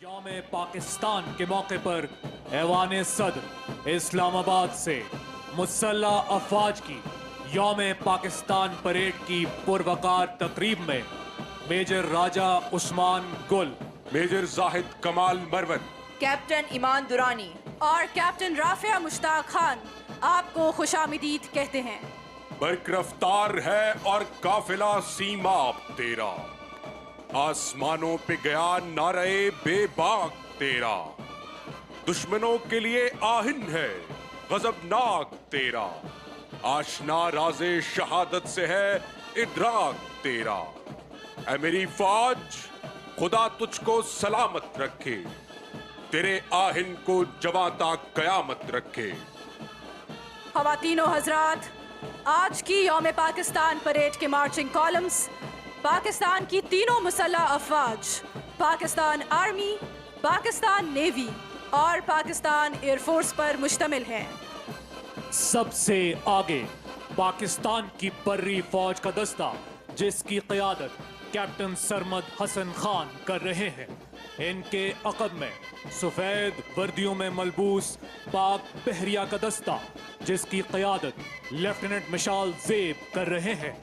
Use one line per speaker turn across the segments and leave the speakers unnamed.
यौम पाकिस्तान के मौके पर ऐवान सदर इस्लामाबाद से मुसल्लह अफवाज की यौम पाकिस्तान परेड की पुरवकार तकरीब में मेजर राजा उस्मान गुल,
मेजर जाहिद कमाल मरवन,
कैप्टन ईमान दुरानी
और कैप्टन राफिया मुश्ताक खान आपको खुशामदीद कहते हैं।
बरकरफ्तार है और काफिला सीमा तेरा, आसमानों पे गया नारे बेबाक तेरा, दुश्मनों के लिए आहिन है गजबनाक तेरा, आशना राज़े शहादत से है इदराक तेरा। ऐ मेरी फौज, खुदा तुझको सलामत रखे, तेरे आहिन को जवाता कयामत रखे।
ख़वातीनो हजरात, आज की यौम पाकिस्तान परेड के मार्चिंग कॉलम्स पाकिस्तान की तीनों मुसल्लह अफवाज, पाकिस्तान आर्मी, पाकिस्तान नेवी और पाकिस्तान एयरफोर्स पर मुश्तमिल हैं।
सबसे आगे पाकिस्तान की बर्री फौज का दस्ता, जिसकी क़यादत कैप्टन सरमद हसन खान कर रहे हैं। इनके अक़ब में सफ़ेद वर्दियों में मलबूस पाक बहरिया का दस्ता, जिसकी क़यादत लेफ्टिनेंट मिशाल ज़ेब कर रहे हैं।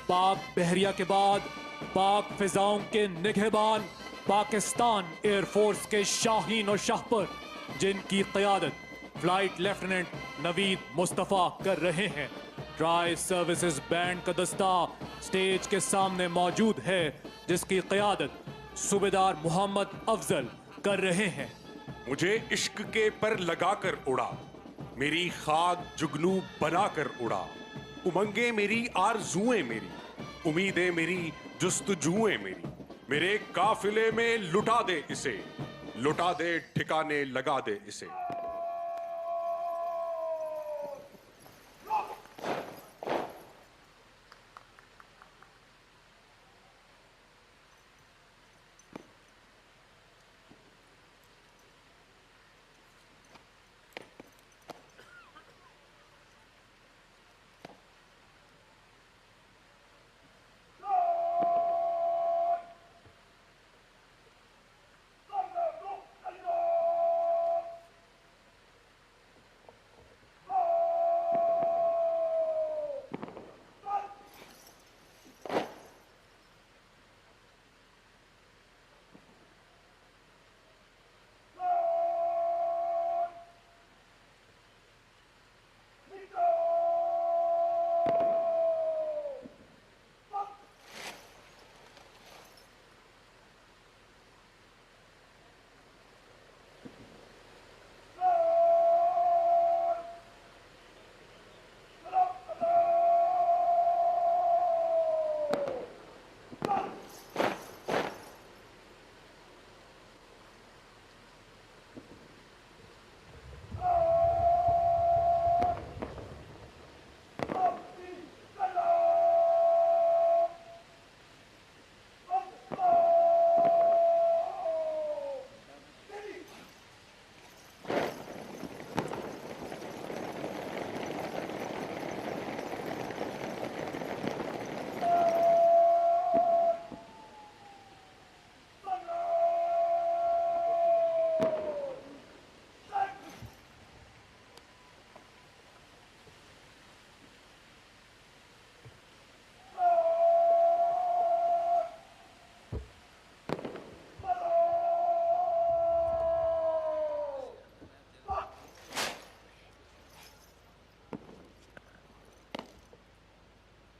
पाक बहरिया के बाद पाक फ़िज़ाओं के निगहबान पाकिस्तान एयरफोर्स के शाहीन और शाहपर, जिनकी क़यादत फ्लाइट लेफ्टिनेंट नवीद मुस्तफ़ा कर रहे हैं। ट्राई सर्विसेज बैंड का दस्ता स्टेज के सामने मौजूद है, जिसकी क़यादत सूबेदार मोहम्मद अफजल कर रहे हैं।
मुझे इश्क के पर लगाकर उड़ा, मेरी खाक जुगनू बनाकर उड़ा, उमंगे मेरी आरज़ुएं मेरी, उम्मीदें मेरी जुस्तजुएं मेरी, मेरे काफिले में लुटा दे इसे, लुटा दे ठिकाने लगा दे इसे।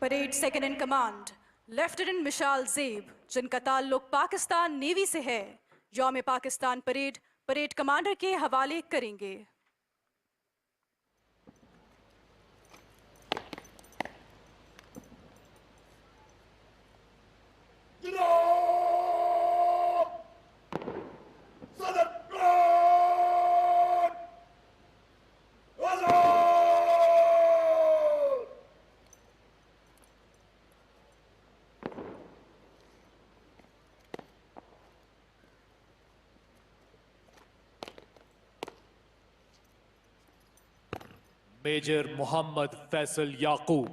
Parade second in command lieutenant Mishal Zeb, जिनका ताल्लुक पाकिस्तान नेवी से है, यौम पाकिस्तान परेड परेड कमांडर के हवाले करेंगे।
मेजर मोहम्मद फैसल याकूब,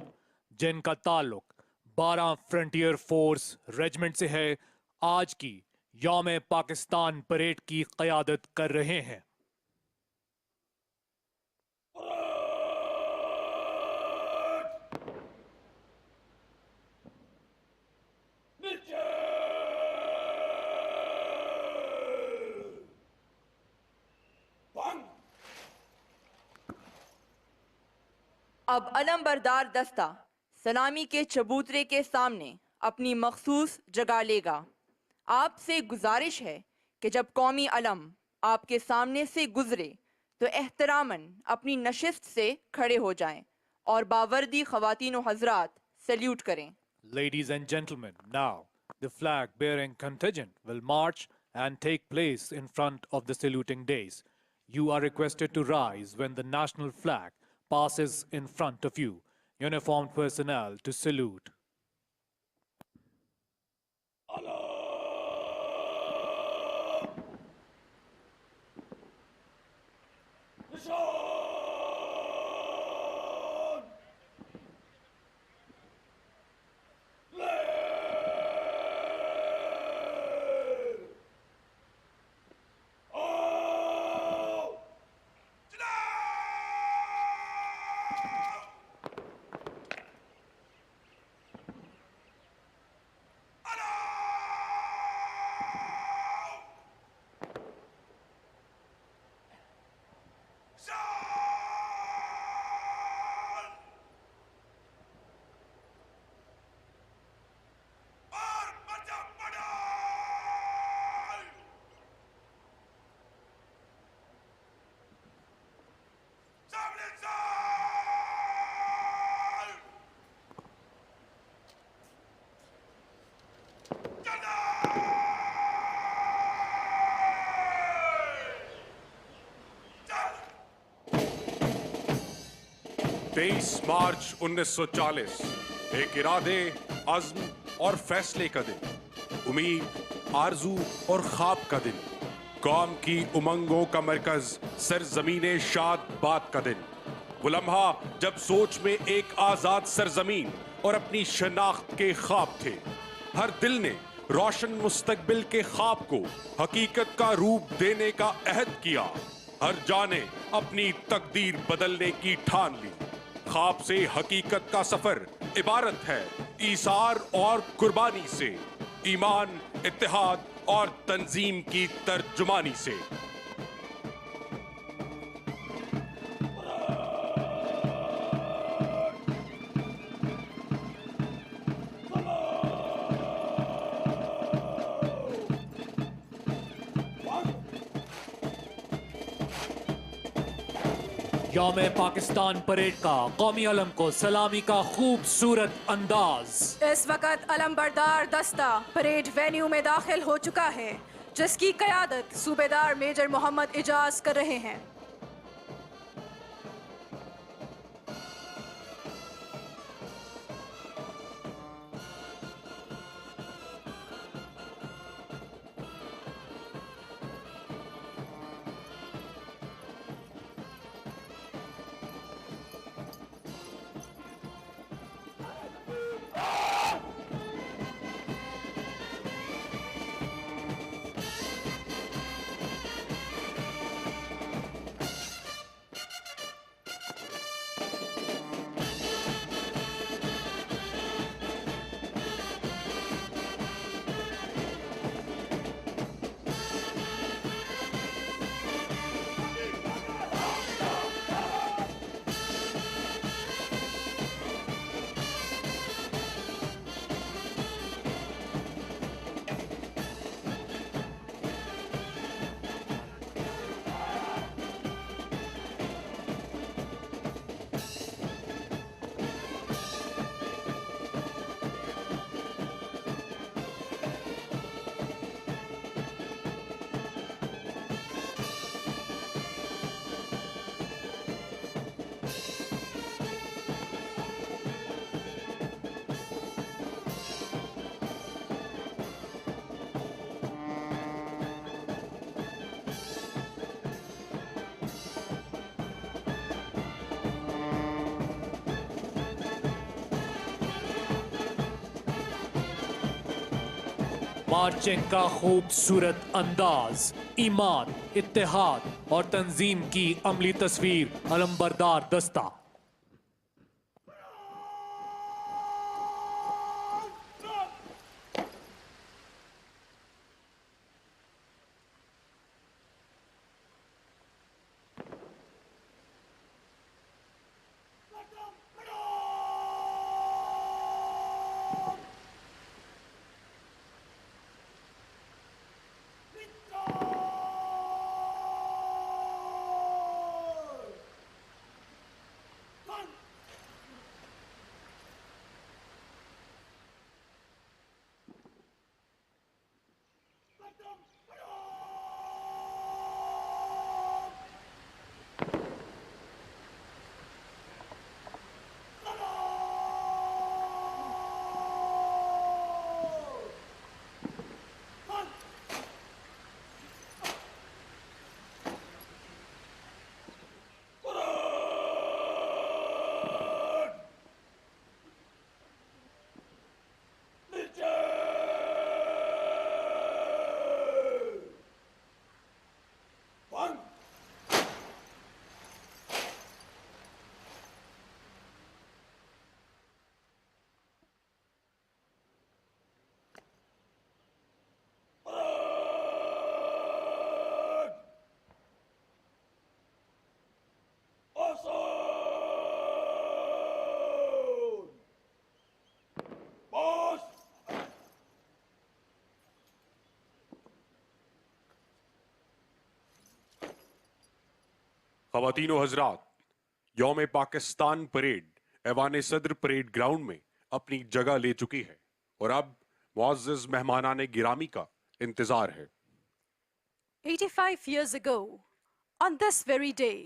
जिनका ताल्लुक 12 फ्रंटियर फोर्स रेजिमेंट से है, आज की यौम पाकिस्तान परेड की क़यादत कर रहे हैं।
अब अलमबरदार दस्ता सलामी के चबूतरे के सामने अपनी मखसूस जगह लेगा। आपसे गुजारिश है कि जब कौमी अलम आपके सामने से गुजरे तो एहतरामन अपनी नशिस्त से खड़े हो जाएं और बावर्दी ख़वातीन व हज़रात सल्यूट करें।
Ladies and gentlemen, now the flag bearing contingent will march and take place in front of the saluting dais. You are requested to rise when the national flag passes in front of you. Uniformed personnel to salute.
मार्च 1940 एक इरादे, अज़्म और फैसले का दिन, उम्मीद, आरजू और ख्वाब का दिन, कौम की उमंगों का मरकज सरजमीने शाद बात का दिन, वो लम्हा जब सोच में एक आजाद सरजमीन और अपनी शनाख्त के ख्वाब थे। हर दिल ने रोशन मुस्तकबिल के ख्वाब को हकीकत का रूप देने का अहद किया। हर जाने अपनी तकदीर बदलने की ठान ली। ख्वाब से हकीकत का सफर इबारत है ईसार और कुर्बानी से, ईमान, इत्तेहाद और तंजीम की तर्जुमानी से।
यौम पाकिस्तान परेड का कौमी अलम को सलामी का खूबसूरत अंदाज।
इस वक्त अलमबरदार दस्ता परेड वेन्यू में दाखिल हो चुका है, जिसकी क़यादत सूबेदार मेजर मोहम्मद इजाज कर रहे हैं।
मार्चिंग का खूबसूरत अंदाज, ईमान, इत्तेहाद और तंजीम की अमली तस्वीर अलंबरदार दस्ता।
ख़वातीनो हज़रात, यौम पाकिस्तान परेड ऐवान सदर परेड ग्राउंड में अपनी जगह ले चुकी है और अब मुअज़्ज़ज़ मेहमानाने गिरामी का इंतजार है।
85 years ago, on this very day,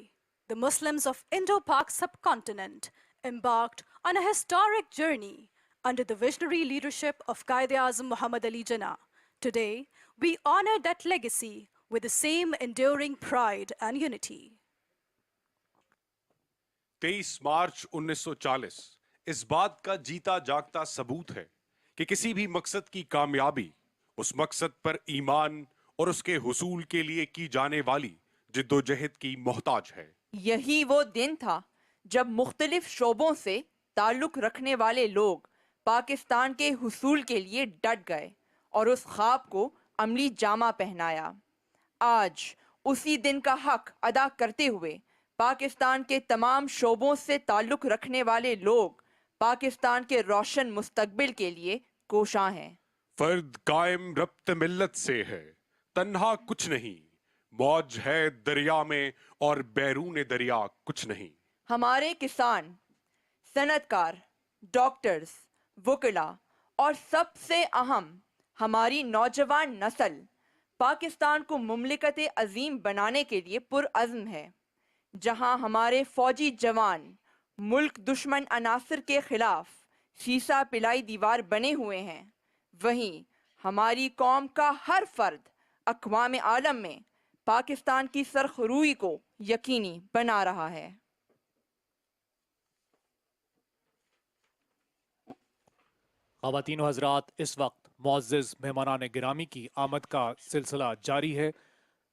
the Muslims of Indo-Pak subcontinent embarked on a historic journey under the visionary leadership of Quaid-e-Azam Muhammad Ali Jinnah. Today, we honor that legacy with the same enduring pride and unity.
23 मार्च 1940 इस बात का जीता जागता सबूत है कि किसी भी मकसद की कामयाबी उस मकसद पर ईमान और उसके हुसूल के लिए की जाने वाली जिद्दोजहद की मोहताज है।
यही वो दिन था जब मुख्तलिफ शोबों से ताल्लुक रखने वाले लोग पाकिस्तान के हुसूल के लिए डट गए और उस ख्वाब को अमली जामा पहनाया। आज उसी दिन का हक अदा करते हुए पाकिस्तान के तमाम शोबों से ताल्लुक रखने वाले लोग पाकिस्तान के रोशन मुस्तकबिल के लिए कोशां हैं।
फर्द कायम रब्त मिल्लत से है, तन्हा कुछ नहीं, मौज है दरिया में और बैरून दरिया कुछ नहीं।
हमारे किसान, सनतकार, डॉक्टर्स, वकीला और सबसे अहम हमारी नौजवान नस्ल पाकिस्तान को मुमलिकत अजीम बनाने के लिए पुरअज़्म है। जहां हमारे फौजी जवान मुल्क दुश्मन अनासर के खिलाफ शीशा पिलाई दीवार बने हुए हैं, वहीं हमारी कौम का हर फर्द अक़वाम आलम में पाकिस्तान की सरखरूई को यकीनी बना रहा है।
ख़वातीनो हज़रात, इस वक्त मुअज़्ज़ज़ मेहमानाने गिरामी की आमद का सिलसिला जारी है।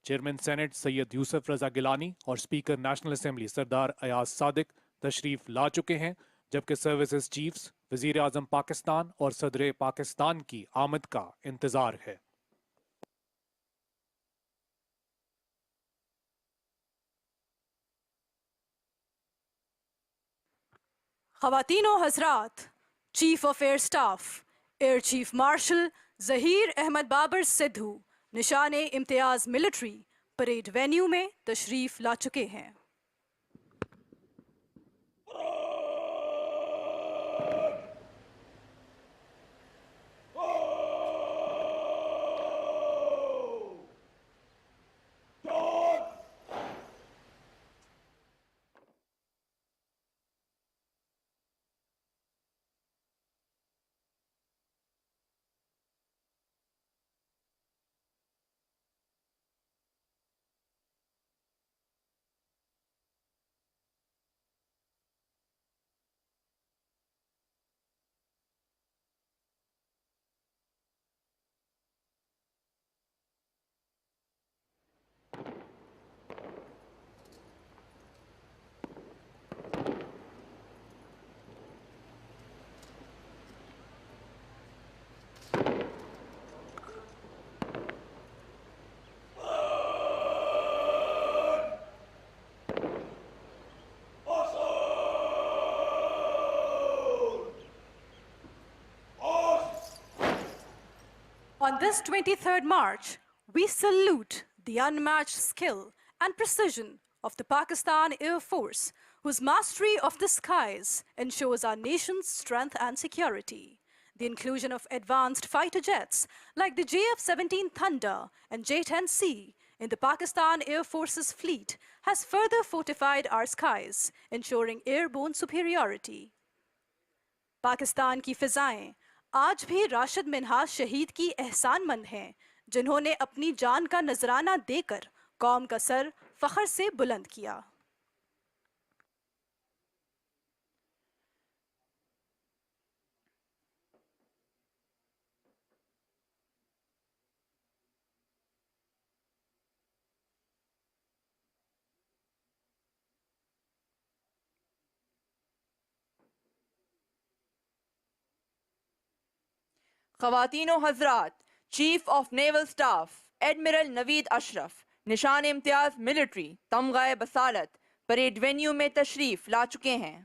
चेयरमैन सेनेट सैयद यूसुफ रज़ा गिलानी और स्पीकर नेशनल असेंबली सरदार अयाज सादिक तशरीफ ला चुके हैं, जबकि सर्विसेज चीफ्स, वज़ीर आज़म पाकिस्तान और सदर पाकिस्तान की आमद का इंतज़ार है।
ख़वातीनो हज़रात, chief of air staff air chief marshal Zaheer Ahmad Babar Sidhu Nishan-e Imtiaz military parade venue में तशरीफ ला चुके हैं। On this 23rd March, we salute the unmatched skill and precision of the Pakistan Air Force, whose mastery of the skies ensures our nation's strength and security. The inclusion of advanced fighter jets like the JF-17 Thunder and J-10C in the Pakistan Air Force's fleet has further fortified our skies, ensuring airborne superiority. Pakistan की फिजाएं आज भी राशिद मिन्हाज शहीद की एहसानमंद हैं, जिन्होंने अपनी जान का नजराना देकर कौम का सर फख्र से बुलंद किया.
ख़वातीन व हज़रात, chief of naval staff admiral Naveed Ashraf Nishan Imtiaz military Tamgha-e Basalat parade venue में तशरीफ ला चुके हैं.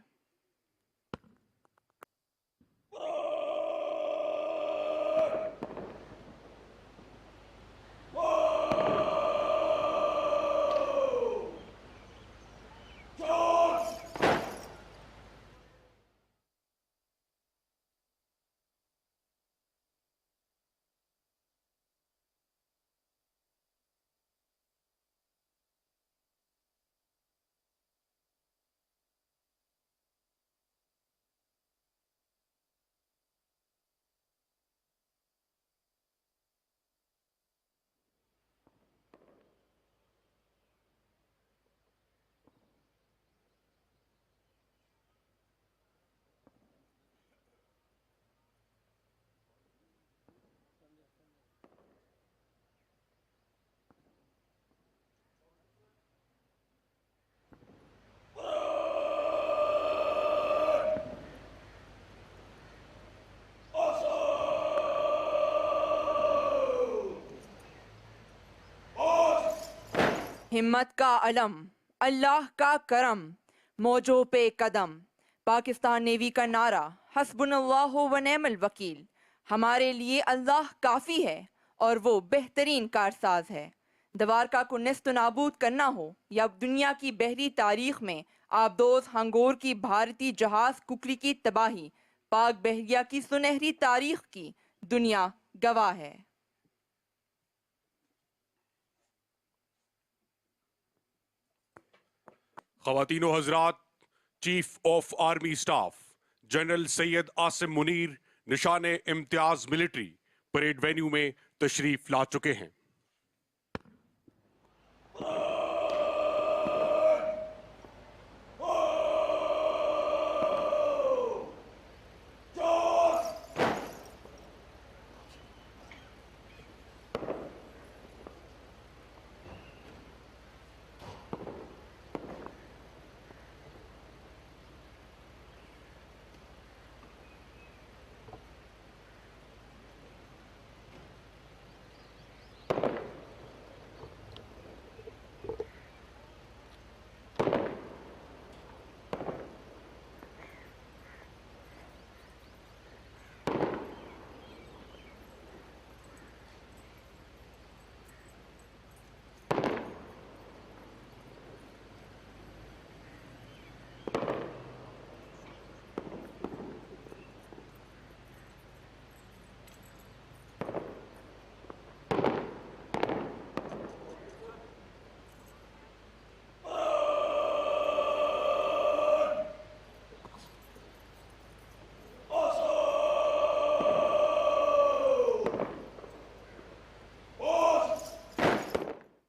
हिम्मत का अलम, अल्लाह का करम, मौजों पे कदम. पाकिस्तान नेवी का नारा हस्बुनल्लाहु व निअमल वकील. हमारे लिए अल्लाह काफ़ी है और वो बेहतरीन कारसाज है. दवारका को नेस्त नाबूद करना हो या दुनिया की बहरी तारीख में आबदोज हंगोर की भारतीय जहाज कुकरी की तबाही, पाक बहरिया की सुनहरी तारीख की दुनिया गवाह है.
ख़वातीनो हज़रात, chief of army staff general Syed Asim Munir Nishan Imtiaz military parade venue में तशरीफ ला चुके हैं.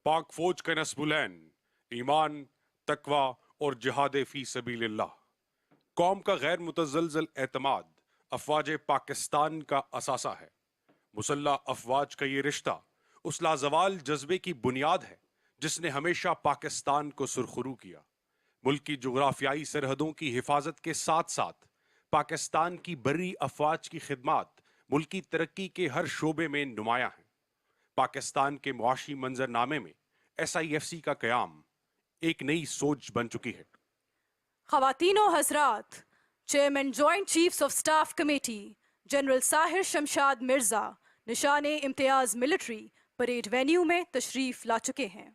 पाक फौज का नस्बुलैन ईमान, तकवा और जिहाद फी सबीलिल्लाह. कौम का गैर मुतज़लज़ल एतमाद अफवाज पाकिस्तान का असासा है. मुसल्लह अफवाज का ये रिश्ता उस लाजवाल जज्बे की बुनियाद है जिसने हमेशा पाकिस्तान को सुरखरू किया. मुल्क की जुग्राफियाई सरहदों की हिफाजत के साथ साथ पाकिस्तान की बर्री अफवाज की खिदमात मुल्क की तरक्की के हर शोबे में नुमायां हैं. पाकिस्तान के मुआशी मंजरनामे में SIFC का क़याम एक नई सोच बन चुकी है.
ख़वातीनो हज़रात, chairman joint chiefs of staff committee general Sahir Shamshad Mirza Nishan-e Imtiaz military parade venue में तशरीफ ला चुके हैं।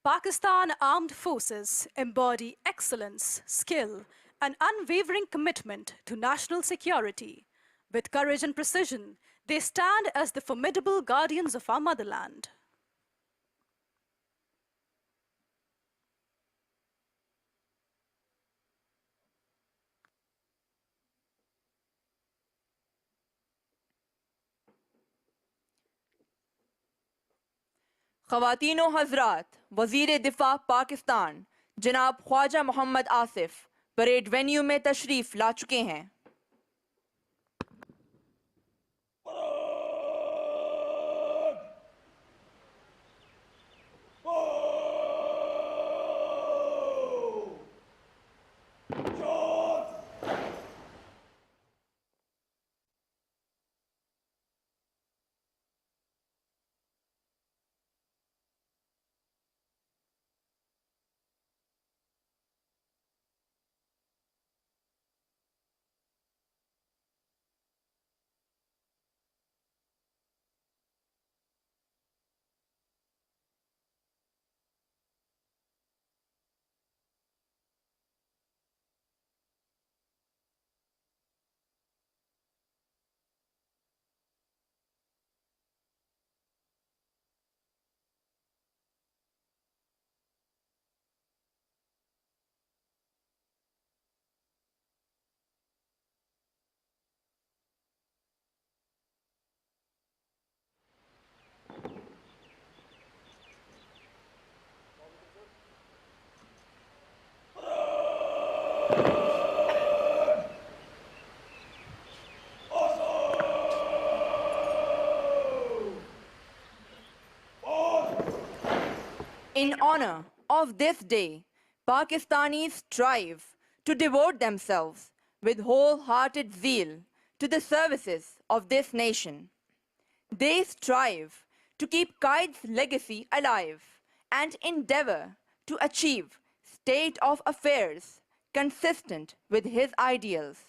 Pakistan Armed Forces embody excellence, skill, and unwavering commitment to national security. With courage and precision, they stand as the formidable guardians of our motherland.
ख़वातीनो हज़रात, वज़ीर दिफ़ा पाकिस्तान जनाब Khwaja Mohammad Asif parade venue में तशरीफ़ ला चुके हैं। In honor of this day, Pakistanis strive to devote themselves with wholehearted zeal to the services of this nation. They strive to keep Qaid's legacy alive and endeavor to achieve state of affairs consistent with his ideals.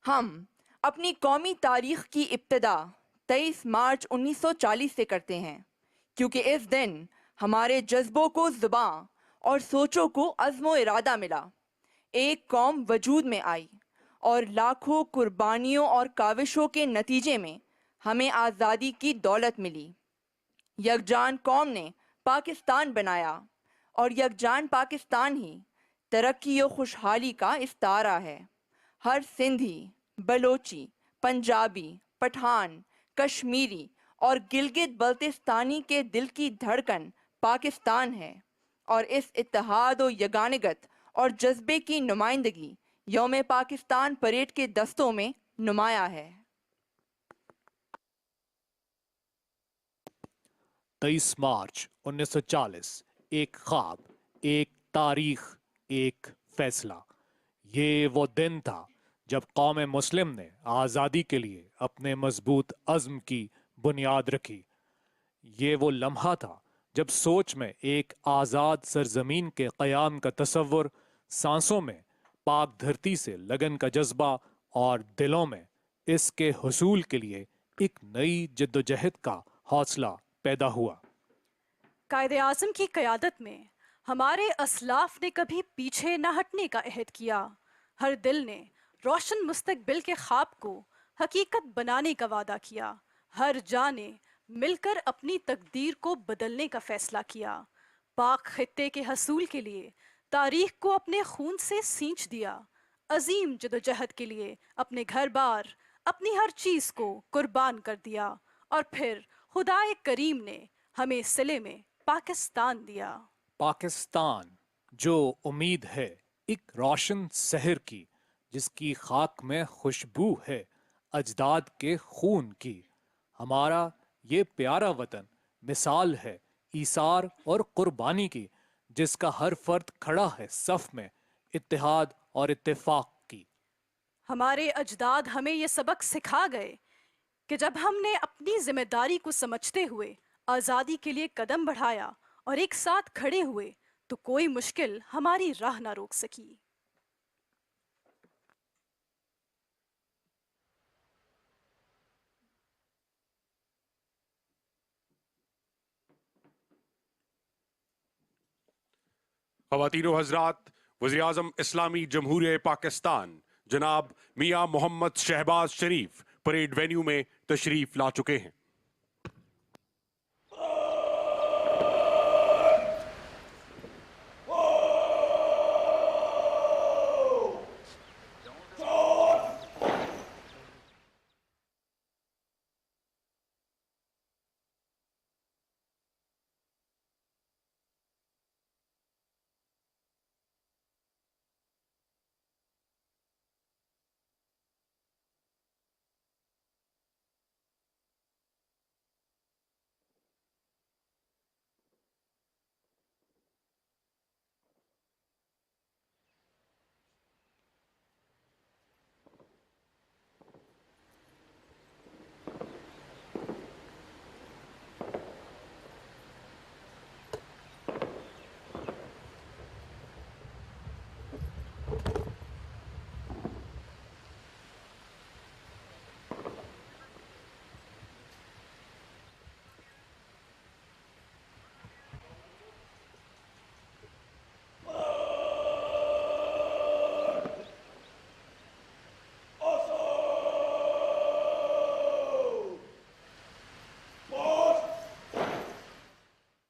हम अपनी कौमी तारीख की इब्तिदा 23 मार्च 1940 से करते हैं, क्योंकि इस दिन हमारे जज्बों को ज़ुबान और सोचों को अज़्म इरादा मिला, एक कौम वजूद में आई और लाखों कुर्बानियों और काविशों के नतीजे में हमें आज़ादी की दौलत मिली। यकजान कौम ने पाकिस्तान बनाया और यकजान पाकिस्तान ही तरक्की और खुशहाली का इस्तारा है। हर सिंधी, बलोची, पंजाबी, पठान, कश्मीरी और गिलगित बल्तिस्तानी के दिल की धड़कन पाकिस्तान है और इस इत्तेहाद और यगानगत और जज्बे की नुमाइंदगी यौम पाकिस्तान परेड के दस्तों में नुमाया है।
23 मार्च 1940, एक ख्वाब, एक तारीख, एक फैसला। ये वो दिन था जब कौम मुस्लिम ने आज़ादी के लिए अपने मजबूत अज़्म की बुनियाद रखी। ये वो लम्हा था जब सोच में एक आज़ाद सरजमीन के क़याम का तसव्वुर, सांसों में पाक धरती से लगन का जज्बा और दिलों में इसके हुसूल के लिए एक नई जद्दोजहद का हौसला पैदा हुआ।
कायदे आज़म की क़यादत में हमारे असलाफ ने कभी पीछे न हटने का अहद किया। हर दिल ने रोशन मुस्तकबिल के ख्वाब को हकीकत बनाने का वादा किया। हर जान ने मिलकर अपनी तकदीर को बदलने का फैसला किया। पाक खित्ते के हसूल के लिए तारीख को अपने खून से सींच दिया। अजीम जदोजहद के लिए अपने घर बार, अपनी हर चीज को कुर्बान कर दिया और फिर खुदाए करीम ने हमें सिले में पाकिस्तान दिया।
पाकिस्तान जो उम्मीद है एक रोशन शहर की, जिसकी खाक में खुशबू है अजदाद के खून की। हमारा ये प्यारा वतन मिसाल है ईसार और कुर्बानी की, जिसका हर फर्द खड़ा है सफ में इत्तेहाद और इत्तेफाक की।
हमारे अजदाद हमें ये सबक सिखा गए कि जब हमने अपनी जिम्मेदारी को समझते हुए आज़ादी के लिए कदम बढ़ाया और एक साथ खड़े हुए तो कोई मुश्किल हमारी राह ना रोक सकी।
ख़वातीनो हज़रात, वज़ीर-ए-आज़म इस्लामी जमहूरिया पाकिस्तान जनाब मियाँ मोहम्मद शहबाज शरीफ परेड वेन्यू में तशरीफ ला चुके हैं।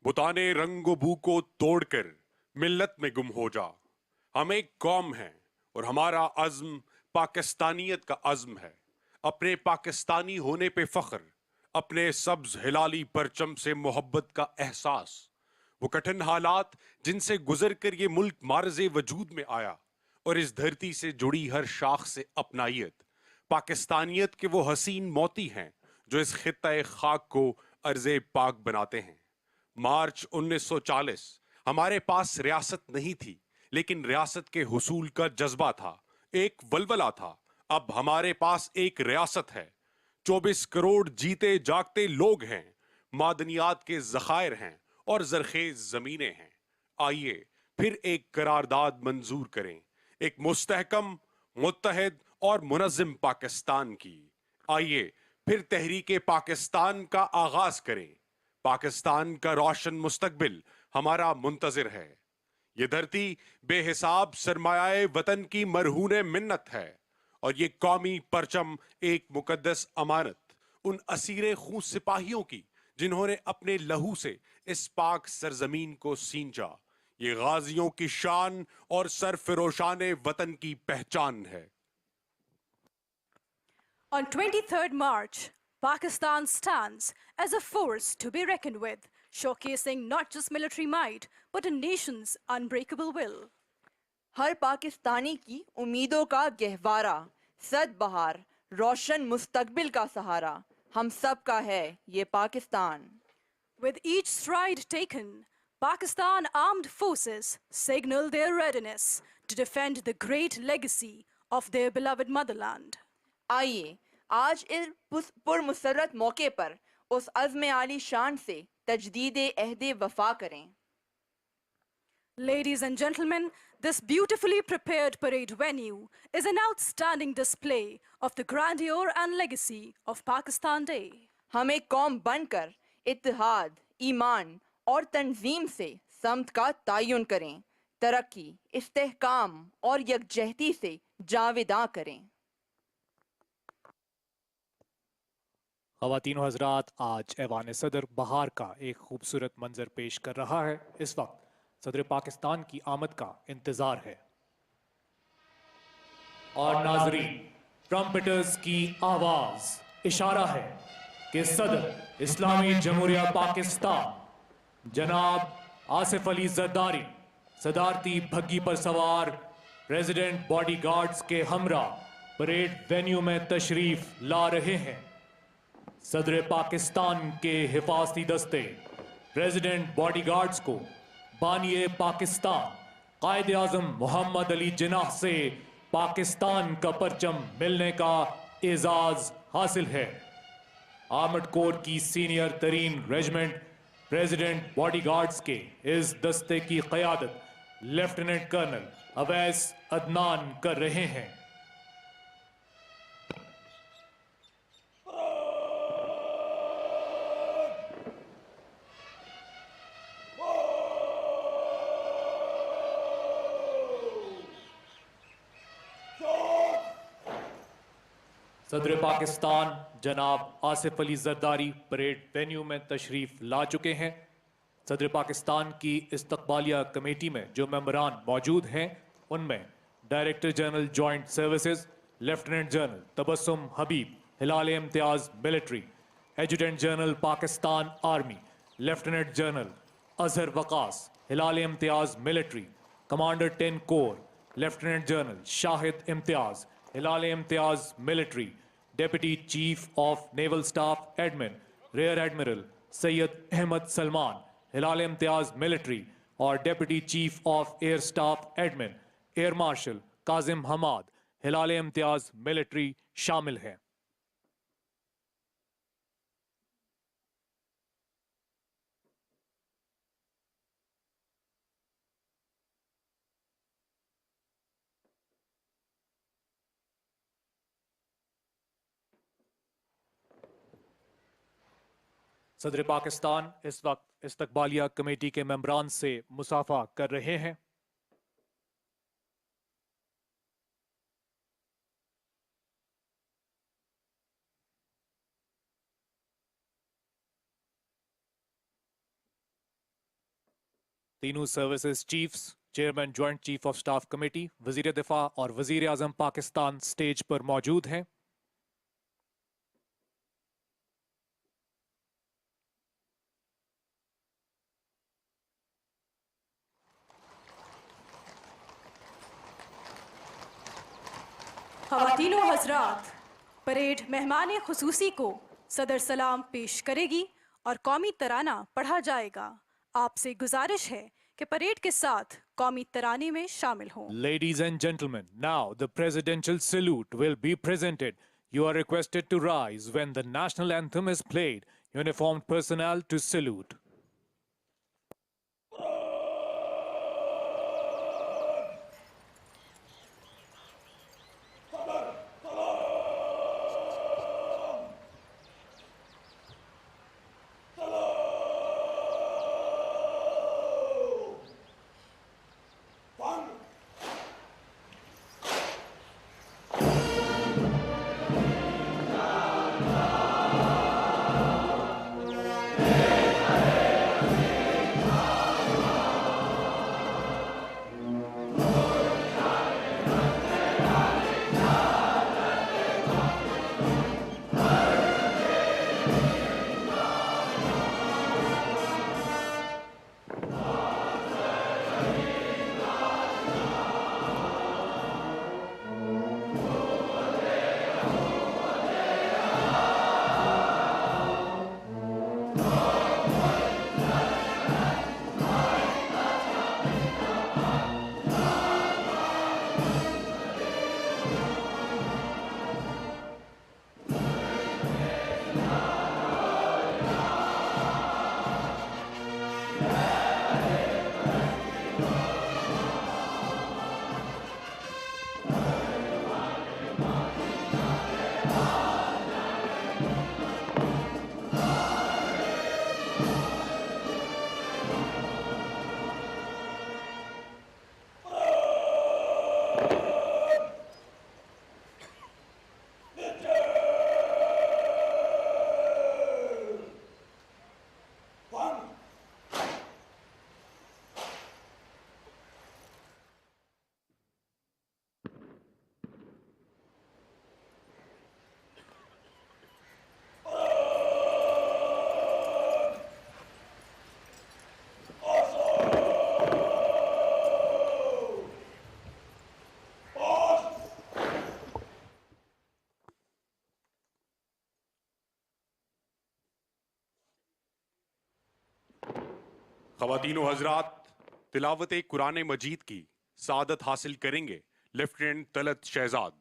बुताने रंगो बू को तोड़कर मिल्लत में गुम हो जा। हम एक कौम हैं और हमारा अज़्म पाकिस्तानियत का अज़्म है। अपने पाकिस्तानी होने पे फख्र, अपने सब्ज हिलाली परचम से मोहब्बत का एहसास। वो कठिन हालात जिनसे गुजर कर ये मुल्क मार्ज़े वजूद में आया और इस धरती से जुड़ी हर शाख से अपनाइयत। पाकिस्तानियत के वो हसीन मोती हैं जो इस खित्ता खाक को अर्ज़े पाक बनाते हैं। मार्च 1940 हमारे पास रियासत नहीं थी, लेकिन रियासत के हुसूल का जज्बा था, एक वलवला था। अब हमारे पास एक रियासत है, 24 करोड़ जीते जागते लोग हैं, मादनियात के ज़खायर हैं और ज़रखेज़ ज़मीनें हैं। आइए फिर एक करारदाद मंजूर करें, एक मुस्तहकम, मुत्तहिद और मुनज़्ज़म पाकिस्तान की। आइए फिर तहरीके पाकिस्तान का आगाज करें। पाकिस्तान का रोशन मुस्तकबिल हमारा मुंतज़िर है। ये धरती बेहिसाब सरमायाए वतन की मरहूने मिन्नत है और ये कौमी परचम एक मुकद्दस अमानत उन असीरे खून सिपाहियों की जिन्होंने अपने लहू से इस पाक सरजमीन को सींचा। ये गाजियों की शान और सरफरोशाने वतन की पहचान है।
On 23rd March, Pakistan stands as a force to be reckoned with, showcasing not just military might, but a nation's unbreakable will.
हर पाकिस्तानी की उम्मीदों का गहवारा, सदबहार, रोशन मुस्तकबिल का सहारा हम सब का है ये Pakistan.
With each stride taken, Pakistan armed forces signal their readiness to defend the great legacy of their beloved motherland.
आइए आज इस पुरमसरत मौके पर उस अज़्म आली शान से तजदीद अहद वफा करें।
Ladies and gentlemen, this beautifully prepared parade venue is an outstanding display of the grandeur and legacy of Pakistan Day.
हम एक कौम बनकर इत्तेहाद, ईमान और तंजीम से समत का तयन करें तरक्की, इस्तेहकाम और यकजहती से जावेदा करें।
ख़वातीन व हज़रात, आज ऐवान सदर बहार का एक खूबसूरत मंजर पेश कर रहा है। इस वक्त सदर पाकिस्तान की आमद का इंतज़ार है और नाजरीन, ट्रम्पेटर्स की आवाज़ इशारा है कि सदर इस्लामी जमहूरिया पाकिस्तान जनाब आसिफ अली जरदारी सदारती भग्गी पर सवार प्रेसिडेंट बॉडीगार्ड्स के हमरा परेड वेन्यू में तशरीफ ला रहे हैं। सदर पाकिस्तान के हिफाजती दस्ते प्रेसिडेंट बॉडीगार्ड्स को बानिए पाकिस्तान कायद आज़म मोहम्मद अली जिन्नाह से पाकिस्तान का परचम मिलने का एजाज हासिल है। आर्मड कोर की सीनियर तरीन रेजिमेंट प्रेसिडेंट बॉडीगार्ड्स के इस दस्ते की क़यादत लेफ्टिनेंट कर्नल अवैस अदनान कर रहे हैं। सदर पाकिस्तान जनाब आसिफ अली जरदारी परेड वेन्यू में तशरीफ ला चुके हैं। सदर पाकिस्तान की इस्तकबालिया कमेटी में जो मेंबरान मौजूद हैं, उनमें director general joint services lieutenant general Tabassum Habib Hilal Imtiaz military, adjutant general Pakistan army lieutenant general Azhar Waqas Hilal Imtiaz military, commander 10 corps lieutenant general Shahid Imtiaz Hilal Imtiaz military, deputy chief of naval staff admin rear admiral Syed Ahmad Salman Hilal Imtiaz military और deputy chief of air staff admin air marshal Kazim Hamad Hilal Imtiaz military शामिल हैं। सदर पाकिस्तान इस वक्त इस्तकबालिया committee के मेंबरान से मुसाफा कर रहे हैं। तीनों services chiefs, chairman joint chief of staff committee, वजीर दिफा और वजीर आजम पाकिस्तान स्टेज पर मौजूद हैं।
ख़वातीन व हज़रात, परेड मेहमान खुसूसी को सदर सलाम पेश करेगी और कौमी तराना पढ़ा जाएगा। आपसे गुजारिश है कि परेड के साथ कौमी तराने में शामिल हों।
Ladies and gentlemen, now the presidential salute will be presented. You are requested to rise when the national anthem is played. Uniformed personnel to salute.
ख़वातीनो हजरात, तिलावत कुरान मजीद की सादत हासिल करेंगे लेफ्टिनेंट तलत शहजाद।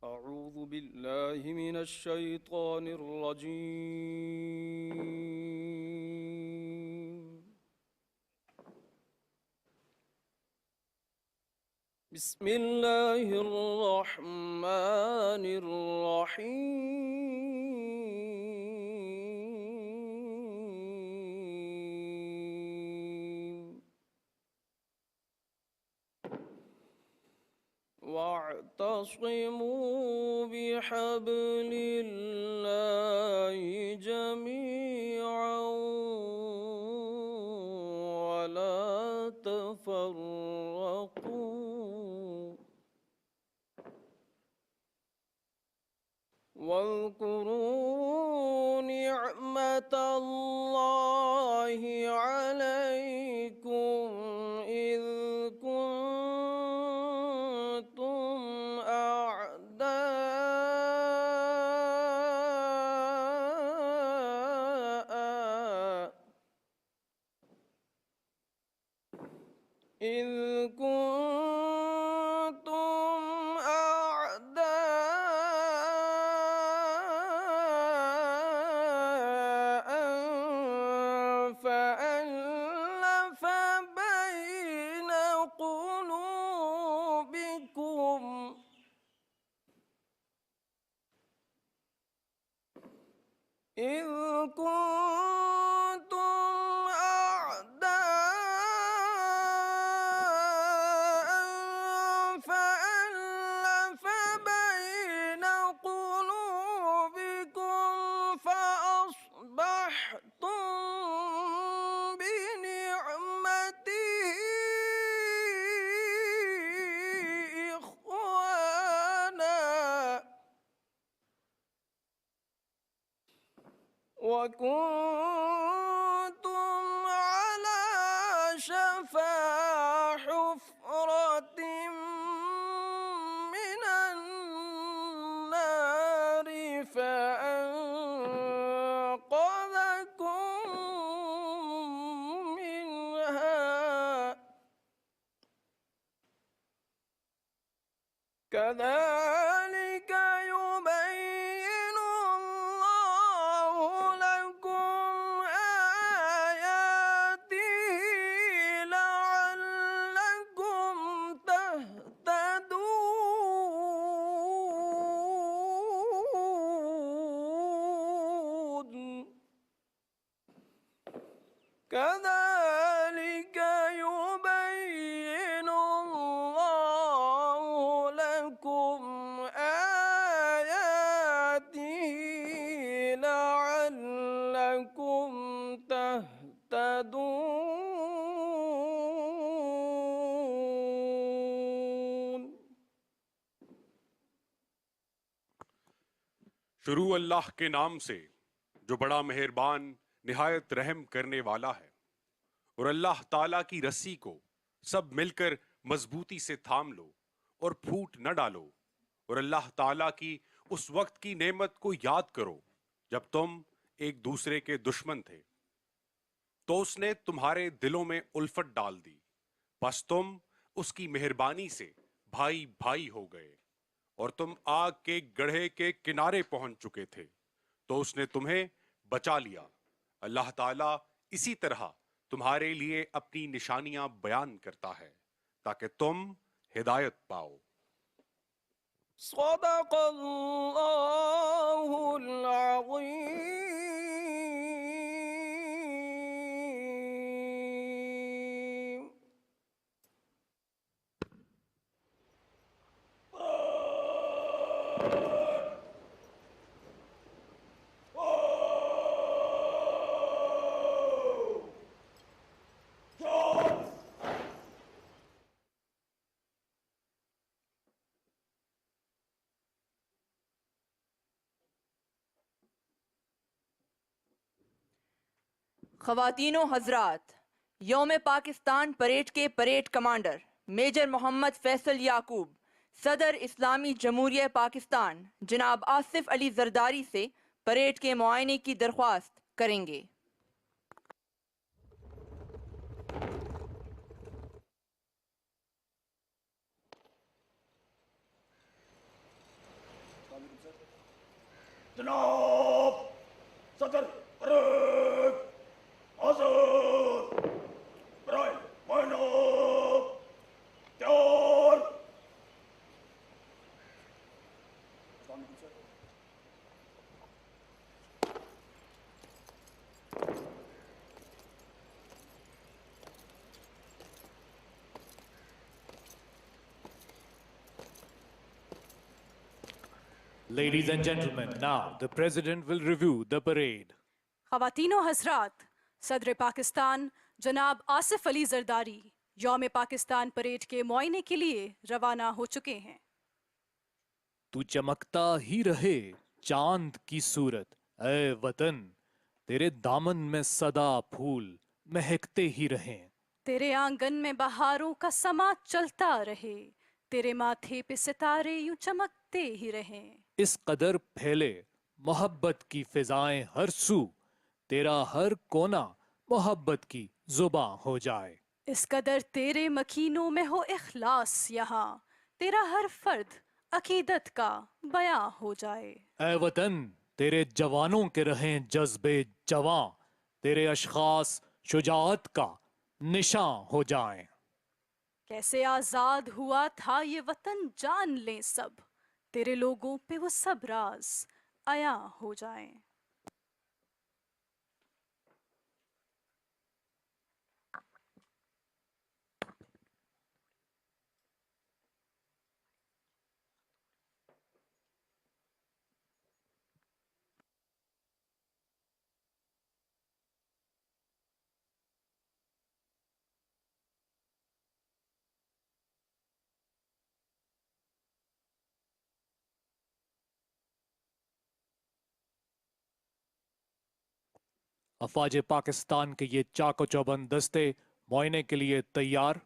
أعوذ بالله من الشيطان الرجيم. بسم الله الرحمن الرحيم. واعتصموا بحبل الله جميعا ولا تفرقوا واذكروا نعمة الله عليكم إذ كنتم أعداء فألف بين قلوبكم إذ كنتم أعداء فألف بين قلوبكم فأصبحتم بنعمته إخوانا وكنتم على شفا حفرة من النار فأنقذكم منها كذلك يبين الله لكم آياته لعلكم تهتدون كذلك يبين الله لكم آياته لعلكم تهتدون.
शुरू अल्लाह के नाम से जो बड़ा मेहरबान निहायत रहम करने वाला है। और अल्लाह ताला की रस्सी को सब मिलकर मजबूती से थाम लो और फूट न डालो। और अल्लाह ताला की उस वक्त की नेमत को याद करो जब तुम एक दूसरे के दुश्मन थे, तो उसने तुम्हारे दिलों में उल्फत डाल दी, बस तुम उसकी मेहरबानी से भाई भाई हो गए। और तुम आग के गड्ढे के किनारे पहुंच चुके थे, तो उसने तुम्हें बचा लिया। अल्लाह ताला इसी तरह तुम्हारे लिए अपनी निशानियां बयान करता है ताकि तुम हिदायत पाओ।
सदक़ल्लाहुल अज़ीम।
ख़वातीनो हज़रात, यौम पाकिस्तान परेड के parade commander major Muhammad Faisal Yaqoob सदर इस्लामी जमहूरिया पाकिस्तान जनाब आसिफ अली जरदारी से परेड के मुआयने की दरख्वास्त करेंगे।
जनाब सदर परेड हाजिर बराए मायना तैयार।
Ladies and gentlemen, now the President will review the parade.
ख़वातीनो हज़रात, सदर पाकिस्तान जनाब आसिफ अली जरदारी यौम पाकिस्तान परेड के मुआयने के लिए रवाना हो चुके हैं।
तू चमकता ही रहे चांद की सूरत, ऐ वतन तेरे दामन में सदा फूल महकते ही रहें।
तेरे आंगन में बहारों का समा चलता रहे, तेरे माथे पे सितारे यूं चमकते ही रहें।
इस कदर फैले मोहब्बत की फिजाएं हर सू, तेरा हर कोना मोहब्बत की जुबां हो जाए।
इस कदर तेरे मकीनों में हो इखलास यहाँ, तेरा हर फर्द अकीदत का बयां हो जाए।
ऐ वतन तेरे जवानों के रहें जज्बे जवां, तेरे अशखास शुजाअत का निशां हो जाएं।
कैसे आजाद हुआ था ये वतन जान लें सब, तेरे लोगों पे वो सब राज आया हो जाएं।
अफवाज पाकिस्तान के ये चाको चौबंद दस्ते मुआयने के लिए तैयार।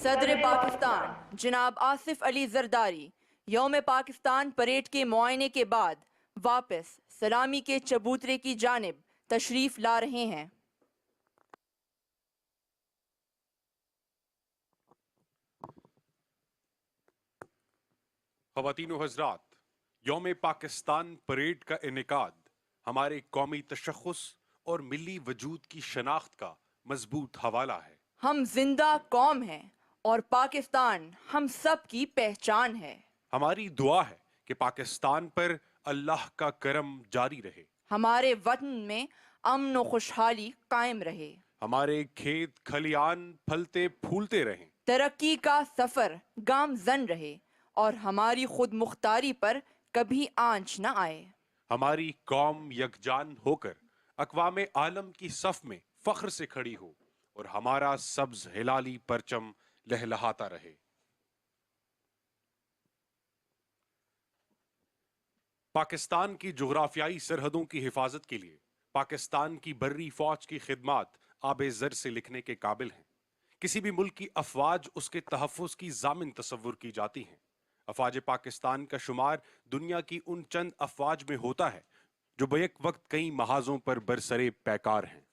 सदर पाकिस्तान जनाब आसिफ अली जरदारी यौम पाकिस्तान परेड के मुआयने के बाद वापस सलामी के चबूतरे की जानिब तशरीफ ला रहे हैं।
ख़वातीन व हज़रात, यौम पाकिस्तान परेड का इनेकाद हमारे कौमी तशख़्ख़ुस और मिली वजूद की शनाख्त का मजबूत हवाला है।
हम जिंदा कौम हैं और पाकिस्तान हम सब की पहचान है।
हमारी दुआ है कि पाकिस्तान पर अल्लाह का करम जारी रहे,
हमारे वतन में अमन व खुशहाली कायम रहे,
हमारे खेत खलियान फलते फूलते रहें,
तरक्की का सफर गामजन रहे और हमारी खुद मुख्तारी पर कभी आंच न आए।
हमारी कौम यकजान होकर अक़वाम आलम की सफ में फख्र से खड़ी हो और हमारा सब्ज हिलाली परचम लहलहाता रहे। पाकिस्तान की जोग्राफियाई सरहदों की हिफाजत के लिए पाकिस्तान की बर्री फौज की खिदमात आबे-ज़र से लिखने के काबिल हैं। किसी भी मुल्क की अफवाज उसके तहफ़्फ़ुज़ की ज़ामिन तसव्वुर की जाती हैं। अफवाज पाकिस्तान का शुमार दुनिया की उन चंद अफवाज में होता है जो बैक वक्त कई महाजों पर बरसरे पैकार हैं।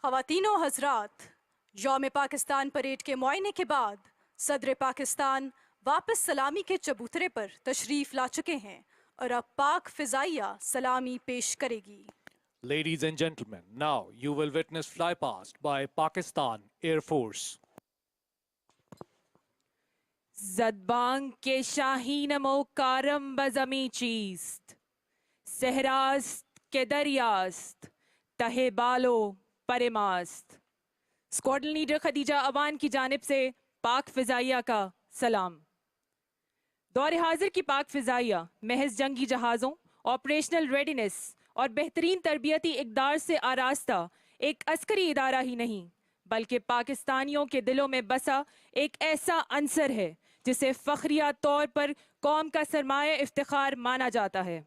ख़वातीनो हज़रात, यौम पाकिस्तान परेड के मुआयने के बाद सदर पाकिस्तान वापस सलामी के चबूतरे पर तशरीफ ला चुके हैं और अब पाक फ़िज़ाइया सलामी पेश करेगी।
Ladies and gentlemen, now you will witness flypast by Pakistan Air Force.
ज़दबांग के शाही नमो कारम बज़मी चीस्त, सहरास्त के दरियास्त, तहे बालो परेमास्त। स्क्वाड्रन लीडर खदीजा अवान की जानिब से पाक फ़िज़ाइया का सलाम। दौरे हाजिर की पाक फ़िज़ाइया महज जंगी जहाज़ों, ऑपरेशनल रेडीनेस और बेहतरीन तरबियती इक़दार से आरास्ता एक अस्करी इदारा ही नहीं, बल्कि पाकिस्तानियों के दिलों में बसा एक ऐसा अंसर है जिसे फ़ख्रिया तौर पर कौम का सरमाया इफ्तिखार माना जाता है।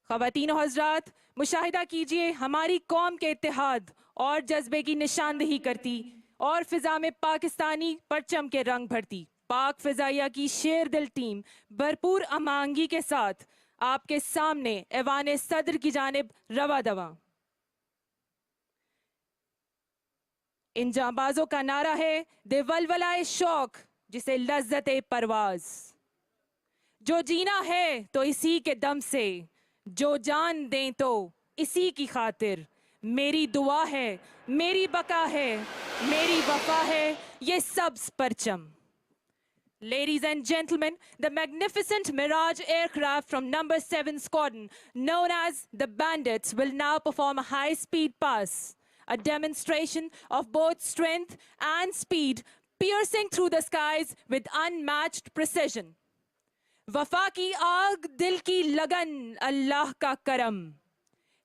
ख़वातीन हज़रात, मुशाहिदा कीजिए हमारी कौम के इत्तेहाद और जज्बे की निशानदही करती और फ़िज़ा में पाकिस्तानी परचम के रंग भरती पाक फ़िज़ाइया की शेर दिल टीम भरपूर अमांगी के साथ आपके सामने ऐवान सदर की जानिब रवा दवा। इन जांबाजों का नारा है दे वलवलाए शौक जिसे लज्जते परवाज। जो जीना है तो इसी के दम से, जो जान दें तो इसी की खातिर। मेरी दुआ है, मेरी बका है, मेरी वफा है ये सब्ज परचम। Ladies and gentlemen, the magnificent Mirage aircraft from number 7 Squadron, known as the Bandits, will now perform a high-speed pass, a demonstration of both strength and speed, piercing through the skies with unmatched precision. वफा की आग, दिल की लगन, अल्लाह का करम,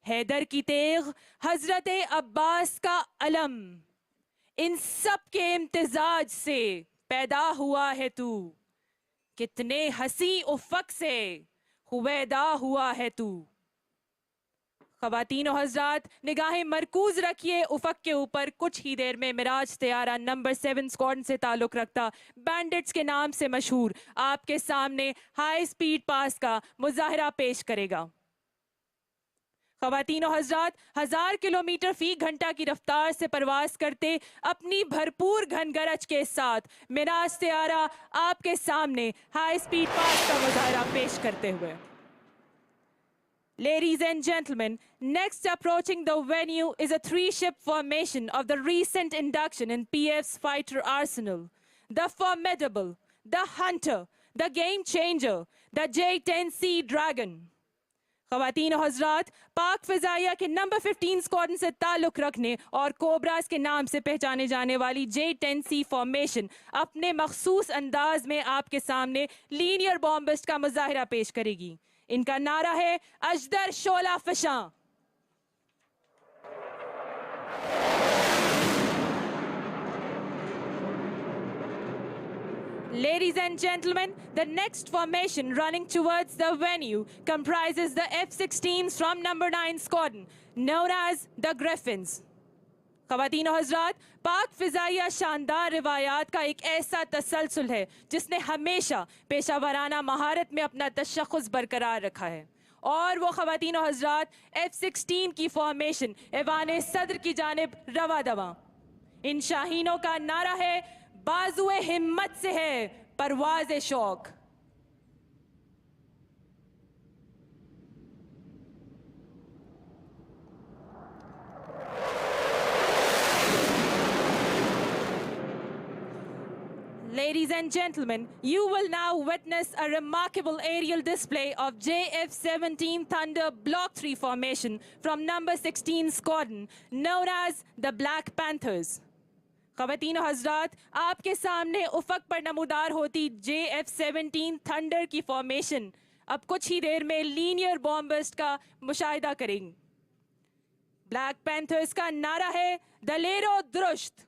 हैदर की तेग, हजरत अब्बास का अलम, इन सब के इम्तिजाज से पैदा हुआ है तू, कितने हसी उफ़क़ से हुवैदा हुआ है तू। ख़वातीन और हज़रात, निगाहें मरकूज़ रखिए उफ़क़ के ऊपर। कुछ ही देर में मिराज तैयारा नंबर 7 स्क्वाड्रन से ताल्लुक़ रखता बैंडिट्स के नाम से मशहूर आपके सामने हाई स्पीड पास का मुज़ाहरा पेश करेगा। ख़वातीन और हज़रात, 1000 किलोमीटर फ़ी घंटा की रफ्तार से परवास करते अपनी भरपूर घनगरज के साथ मिराज तैयारा आपके सामने हाई स्पीड पास का मुज़ाहरा पेश करते हुए। Ladies and gentlemen, next approaching the venue is a 3-ship formation of the recent induction in PF's fighter arsenal. The Formidable, the Hunter, the Game Changer, the J-10C Dragon. ख़वातीन और हज़रात, पाक फ़िज़ाइया के number 15 squadron से ताल्लुक़ रखने और cobras के नाम से पहचाने जाने वाली J10C फॉर्मेशन अपने मखसूस अंदाज में आपके सामने लीनियर बॉम्बिस्ट का मुजाहिरा पेश करेगी। इनका नारा है अजदर शोला फशां। Ladies and gentlemen, the next formation running towards the venue comprises the F-16s from number 9 squadron, known as the Griffins. ख़वातीन और हज़रात, पाक फ़िज़ाइया शानदार रिवायात का एक ऐसा तसलसल है जिसने हमेशा पेशावराना महारत में अपना तशख़्ख़ुस बरकरार रखा है। और वो ख़वातीन और हज़रात F-16 की फॉर्मेशन ऐवान सदर की जानिब रवा दवा। इन शाहीनों का नारा है बाजुए हिम्मत से है परवाज़े शौक। Ladies and gentlemen, you will now witness a remarkable aerial display of JF-17 Thunder Block 3 formation from number 16 Squadron, known as the Black Panthers. ख़वातीन और हज़रात, आपके सामने उफ़क़ पर नमूदार होती JF-17 थंडर की फॉर्मेशन अब कुछ ही देर में लीनियर बॉम्बिस्ट का मुशाहिदा करेंगे। ब्लैक पैंथर्स का नारा है दलेरो दुरुस्त।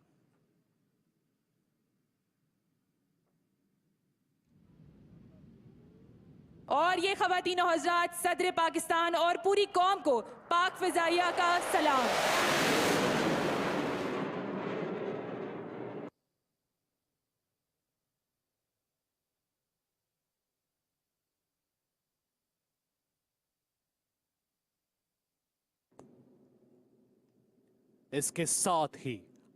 और ये ख़वातीन और हज़रात सदर पाकिस्तान और पूरी कौम को पाक फ़िज़ाइया का सलाम।
इसके साथ ही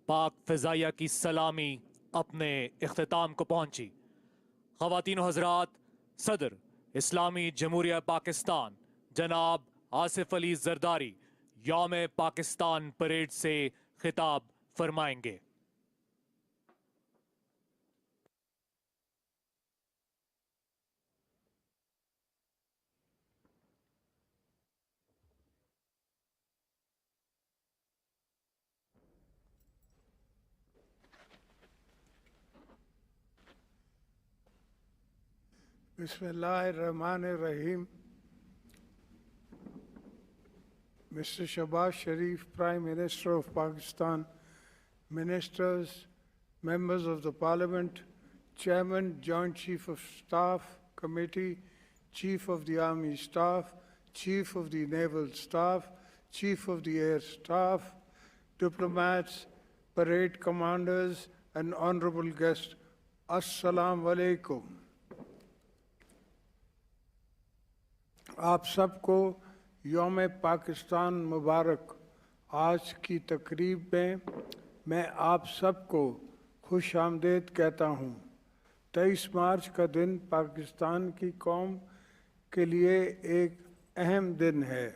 पाक फ़िज़ाइया की सलामी अपने इख्तिताम को पहुंची। ख़वातीन और हज़रात, सदर इस्लामी जमहूरिया पाकिस्तान जनाब आसिफ अली जरदारी यौम पाकिस्तान परेड से खिताब फरमाएंगे।
Bismillahir-Rahmanir-Rahim. Mr. Shahbaz Sharif, Prime Minister of Pakistan, Ministers, Members of the Parliament, Chairman, Joint Chief of Staff Committee, Chief of the Army Staff, Chief of the Naval Staff, Chief of the Air Staff, diplomats, parade commanders, and honorable guests, Assalamu alaikum. आप सबको यौम पाकिस्तान मुबारक। आज की तकरीब में मैं आप सबको खुश आमदीद कहता हूँ। 23 मार्च का दिन पाकिस्तान की कौम के लिए एक अहम दिन है।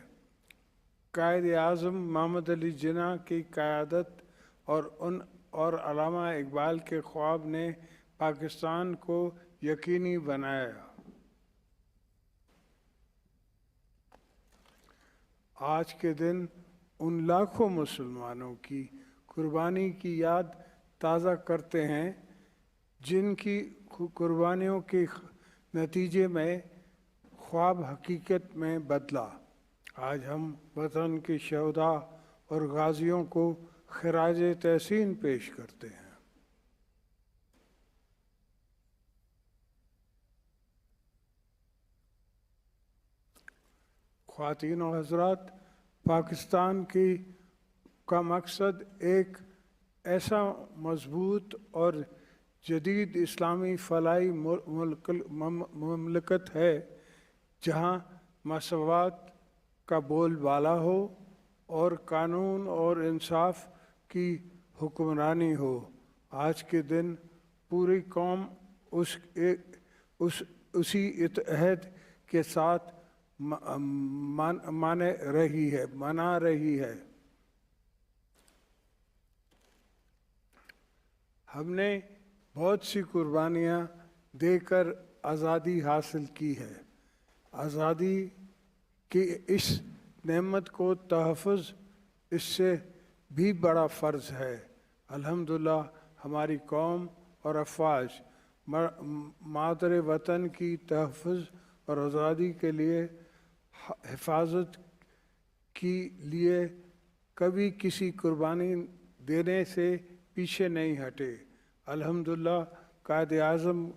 कायद आज़म मोहम्मद अली जिन्ना की क़यादत और अल्लामा इकबाल के ख्वाब ने पाकिस्तान को यकीनी बनाया। आज के दिन उन लाखों मुसलमानों की कुर्बानी की याद ताज़ा करते हैं जिनकी कुर्बानियों के नतीजे में ख्वाब हकीकत में बदला। आज हम वतन के शहदा और गाजियों को खराज तहसीन पेश करते हैं। ख़वातीन और हज़रात, पाकिस्तान का मकसद एक ऐसा मजबूत और जदीद इस्लामी फ़लाई मुमलकत है जहाँ मसवात का बोलबाला हो और कानून और इंसाफ की हुक्मरानी हो। आज के दिन पूरी कौम उसी इत्तेहाद के साथ मना रही है। हमने बहुत सी कुर्बानियाँ देकर आज़ादी हासिल की है। आज़ादी कि इस नेमत को तहफ़्फ़ुज़ इससे भी बड़ा फ़र्ज़ है। अल्हम्दुलिल्लाह हमारी कौम और अफ़वाज मादर वतन की तहफ़्फ़ुज़ और आज़ादी के लिए हिफाजत के लिए कभी किसी कुर्बानी देने से पीछे नहीं हटे। अल्हम्दुलिल्लाह कायदे आज़म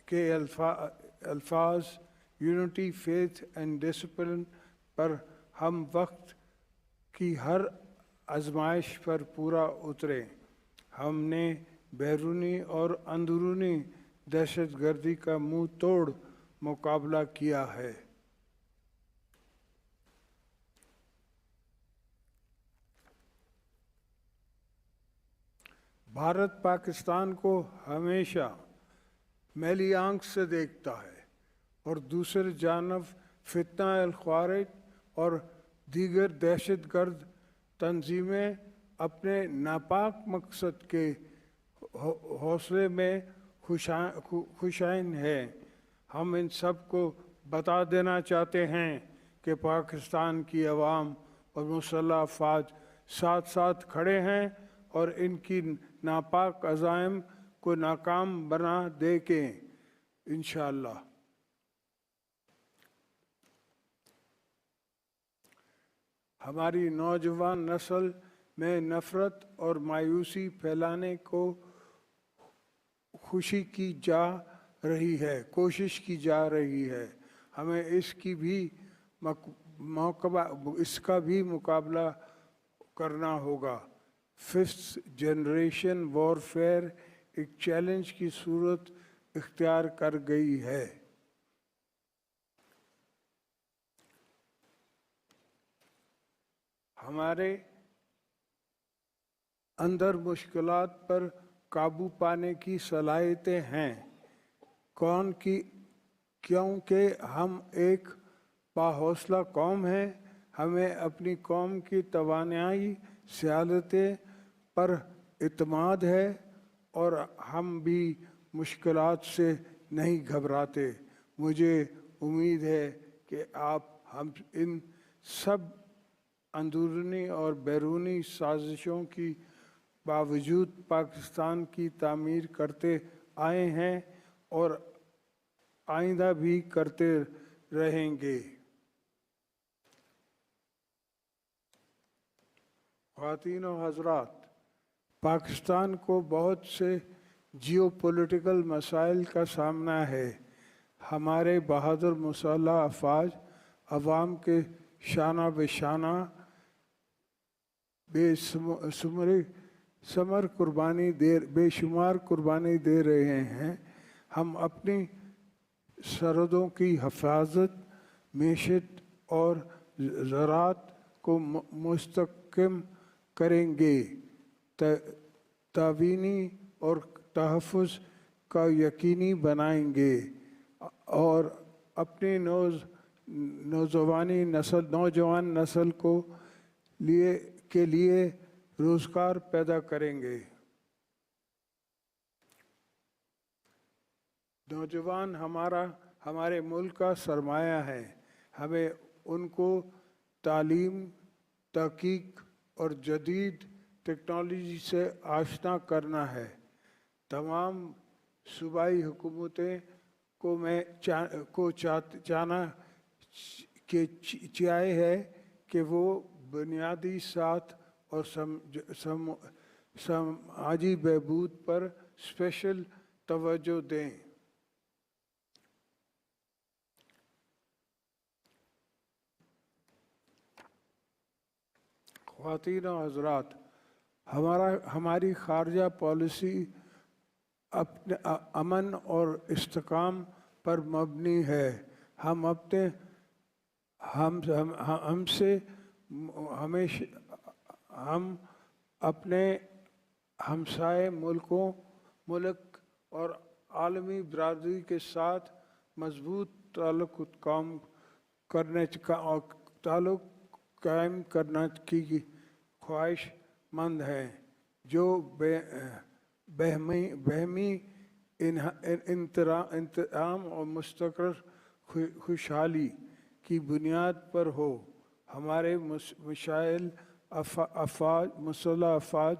के अल्फाज यूनिटी, फेथ एंड डिसिप्लिन पर हम वक्त की हर आजमाइश पर पूरा उतरे। हमने बैरूनी और अंदरूनी दहशतगर्दी का मुंह तोड़ मुकाबला किया है। भारत पाकिस्तान को हमेशा मैली आंख से देखता है और दूसरी जानब फितना अल ख्वारिज और दीगर दहशतगर्द तंजीमें अपने नापाक मकसद के हौसले में खुशाइन हैं। हम इन सब को बता देना चाहते हैं कि पाकिस्तान की अवाम और मुसल्लह अफवाज साथ साथ खड़े हैं और इनकी नापाक अज़ाइम को नाकाम बना दे के इंशाअल्लाह। हमारी नौजवान नस्ल में नफ़रत और मायूसी फैलाने को कोशिश की जा रही है। हमें इसका भी मुकाबला करना होगा। फिफ्थ जनरेशन वॉरफेयर एक चैलेंज की सूरत इख्तियार कर गई है। हमारे अंदर मुश्किलात पर काबू पाने की सलाहियतें हैं क्योंकि हम एक बाहौसला कौम हैं। हमें अपनी कौम की तवानाई, सियासतें पर इत्मीनान है और हम भी मुश्किलात से नहीं घबराते। मुझे उम्मीद है कि हम इन सब अंदरूनी और बैरूनी साजिशों की बावजूद पाकिस्तान की तामीर करते आए हैं और आइंदा भी करते रहेंगे। ख़वातीन और हज़रात, पाकिस्तान को बहुत से जियोपॉलिटिकल मसाइल का सामना है। हमारे बहादुर मुसल्लह अफवाज अवाम के शाना बेशाना बेशुमार कुर्बानी दे रहे हैं। हम अपनी सरहदों की हिफाजत, मेशत और ज़राअत को मुस्तहकम करेंगे, तावीनी और तहफ़्फ़ुज़ का यकीनी बनाएंगे और अपनी नौजवान नस्ल के लिए रोज़गार पैदा करेंगे। नौजवान हमारे मुल्क का सरमाया है। हमें उनको तालीम, तहक़ीक़ और जदीद टेक्नोलॉजी से आशना करना है। तमाम सूबाई हुकूमतें को मैं चाहना है कि वो बुनियादी साथ और समाजी बहबूद पर स्पेशल तवज्जो दें। ख़वातीन और हज़रात, हमारी खारजा पॉलिसी अपने अमन और इस्तेकाम पर मबनी है। हम अपने हमसाए मुल्क और आलमी बरादरी के साथ मजबूत ताल्लुक़ कायम करने की ख्वाहिशमंद हैं। जो बहमी इंतज़ाम और मुस्तक़िल खुशहाली की बुनियाद पर हो। हमारे मशाइल अफवाज मुसल्लह अफवाज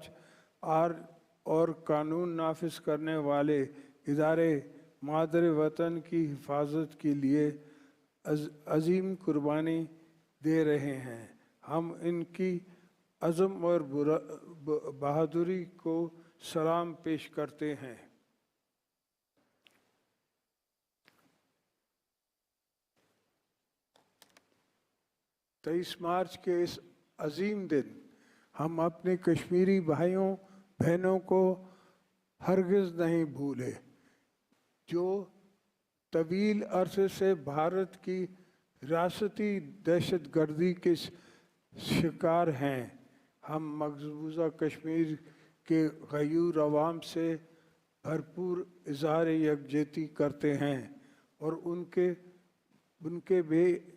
और कानून नाफिज करने वाले इदारे मादर वतन की हिफाजत के लिए अजीम कुर्बानी दे रहे हैं। हम इनकी अज़म और बहादुरी को सलाम पेश करते हैं। 23 मार्च के इस अजीम दिन हम अपने कश्मीरी भाइयों बहनों को हरगिज़ नहीं भूले जो तवील अरसे से भारत की रियासती दहशतगर्दी के शिकार हैं। हम मकबूजा कश्मीर के गयूर अवाम से भरपूर इज़हार यकजहती करते हैं और उनके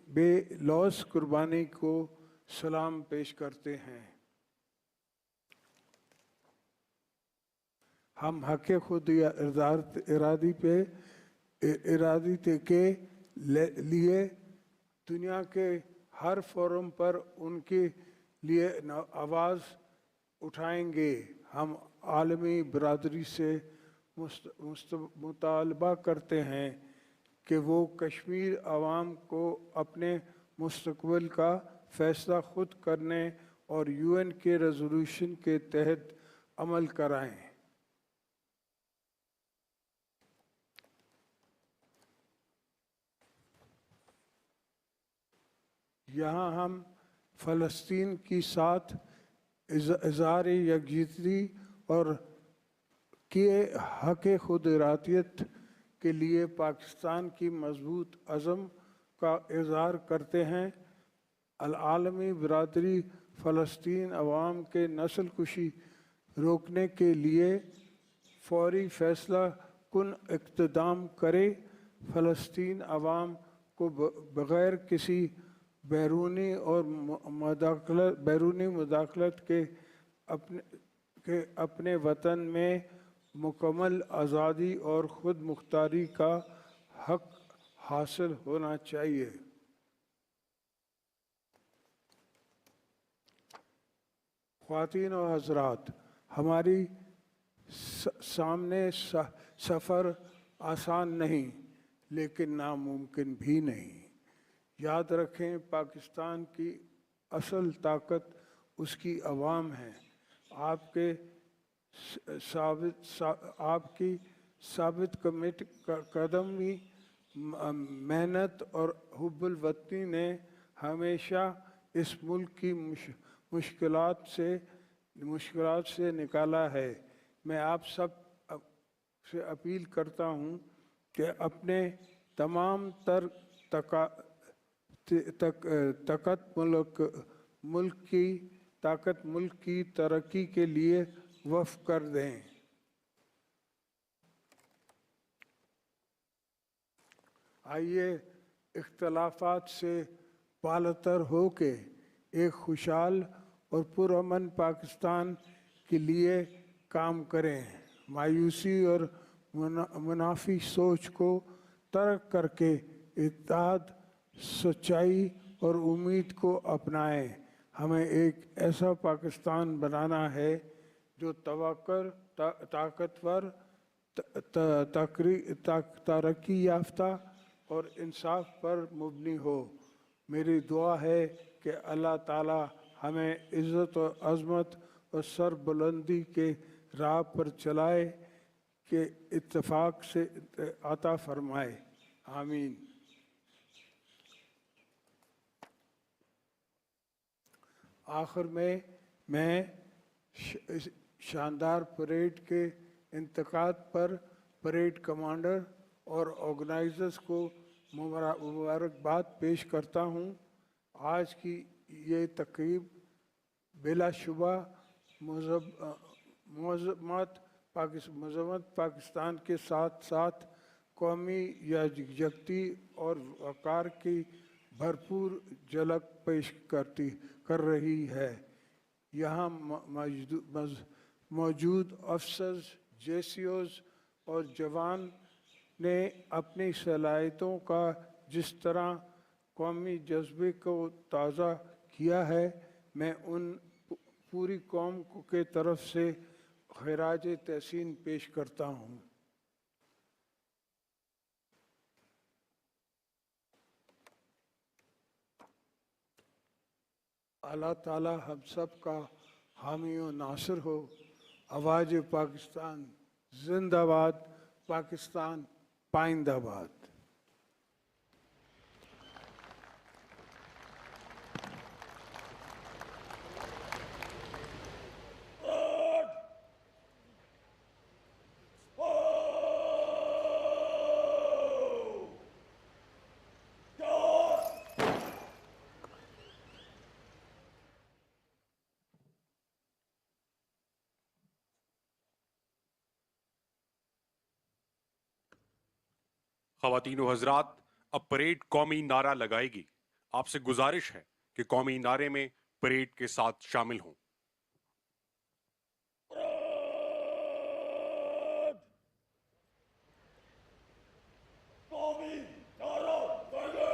बेलौस कुर्बानी को सलाम पेश करते हैं। हम हक़ खुद इरादी के लिए दुनिया के हर फोरम पर उनके लिए आवाज़ उठाएंगे। हम आलमी बरादरी से मुतालबा करते हैं कि वो कश्मीर अवाम को अपने मुस्तक़बिल का फ़ैसला खुद करने और UN के रेजोल्यूशन के तहत अमल कराएं। यहाँ हम फ़लस्तीन की साथ इज़हार यकजहती और किए हक़ खुद इरादियत के लिए पाकिस्तान की मजबूत अज़म का इज़हार करते हैं। आलमी बरादरी फ़लस्तीन अवाम के नस्ल कुशी रोकने के लिए फौरी फ़ैसला कुन इक़्तिदाम करे। फ़लस्तीन अवाम को बग़ैर किसी बैरूनी मुदाखलत के अपने वतन में मुकम्मल आज़ादी और ख़ुद मुख्तारी का हक़ हासिल होना चाहिए। ख़वातीन और हज़रात, हमारी सामने सफ़र आसान नहीं लेकिन नामुमकिन भी नहीं। याद रखें, पाकिस्तान की असल ताकत उसकी अवाम है। आपकी साबित कदमी, मेहनत और हुब्बुल वतनी ने हमेशा इस मुल्क की मुश्किलात से निकाला है। मैं आप सब से अपील करता हूँ कि अपने तमाम ताकत मुल्क की तरक्की के लिए वफ़ कर दें। आइए इख्तलाफात से बालतर हो के एक खुशहाल और पुरअमन पाकिस्तान के लिए काम करें। मायूसी और मुनाफी सोच को तर्क करके इत्तेहाद, सच्चाई और उम्मीद को अपनाएं। हमें एक ऐसा पाकिस्तान बनाना है जो ताकतवर, तरक्की याफ्ता और इंसाफ पर मुबनी हो। मेरी दुआ है कि अल्लाह ताला हमें इज़्ज़त और अज़मत और सरबुलंदी के राह पर चलाए के इत्तेफाक से अता फरमाए। आमीन। आखिर में मैं शानदार परेड के इंतकाद पर परेड कमांडर और ऑर्गेनाइजर्स को मुबारकबाद पेश करता हूँ। आज की ये तकरीब बिलाशुबा मज़म्मत पाकिस्तान के साथ साथ कौमी यकजहती और वक़ार की भरपूर झलक पेश कर रही है। यहाँ मौजूद अफसर्स, JCOs और जवान ने अपनी सलाहियतों का जिस तरह कौमी जज्बे को ताज़ा किया है। मैं उन पूरी कौम के तरफ से खराज तहसीन पेश करता हूँ। अल्लाह ताला हम सब का हामी व नासिर हो। आवाज़ पाकिस्तान जिंदाबाद, पाकिस्तान पाइंदाबाद।
ख़वातीन व हज़रात, अब परेड कौमी नारा लगाएगी। आपसे गुजारिश है कि कौमी नारे में परेड के साथ शामिल हों।
कौमी नारा गाएंगे।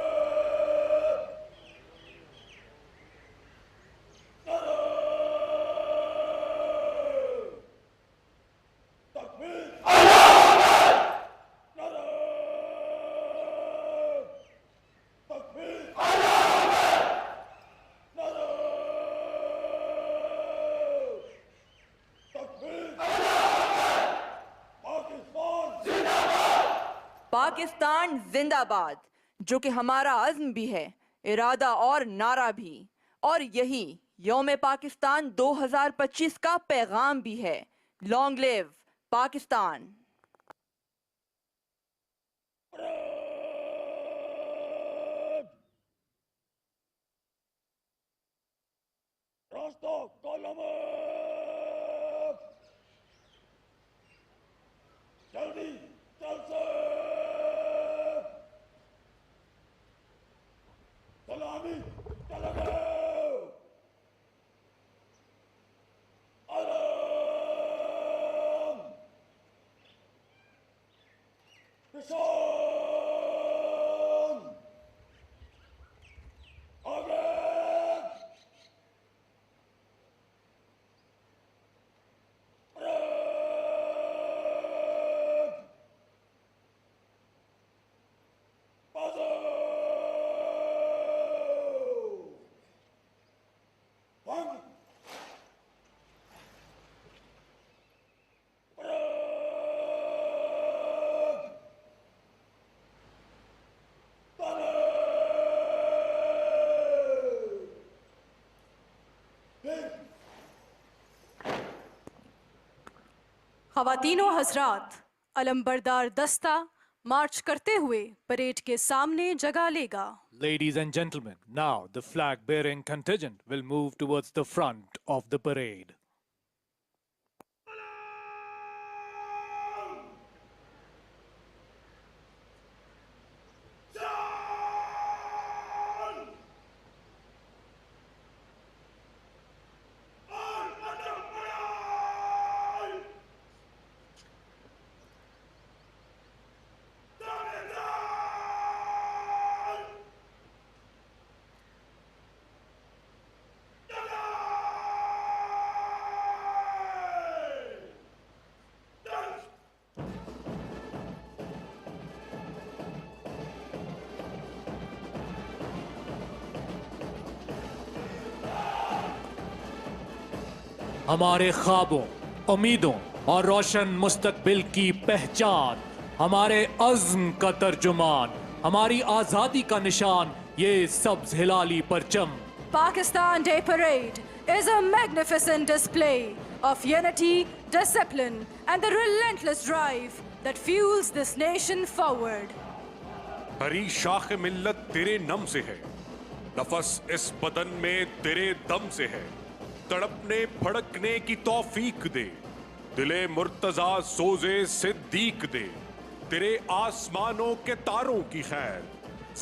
नारा तकबीर। नारा तकबीर। नारा तकबीर।
पाकिस्तान जिंदाबाद, जो कि हमारा अज़्म भी है, इरादा और नारा भी, और यही यौम पाकिस्तान 2025 का पैगाम भी है। Long live Pakistan.
रास्ता कलम जल्दी चल से सलामी चलेंगे। आराम किसान आगे।
ख़वातीनो हज़रात, अलमबरदार दस्ता मार्च करते हुए परेड के सामने जगह लेगा।
Ladies and gentlemen, now the flag-bearing contingent will move towards the front of the parade. हमारे ख्वाबों, उम्मीदों और रोशन मुस्तकबिल की पहचान, हमारे अज़्म का तर्जुमान, हमारी आज़ादी का निशान, ये सब्ज़ हिलाली परचम।
Pakistan Day Parade is a magnificent display of unity, discipline, and the relentless drive that fuels this nation forward.
हरी शाख मिल्लत तेरे नम से है, नफस इस बदन में तेरे दम से है। तड़पने फड़कने की तौफीक दे, दिले मुर्तजा सोजे सिद्दीक दे। तेरे आसमानों के तारों की खैर,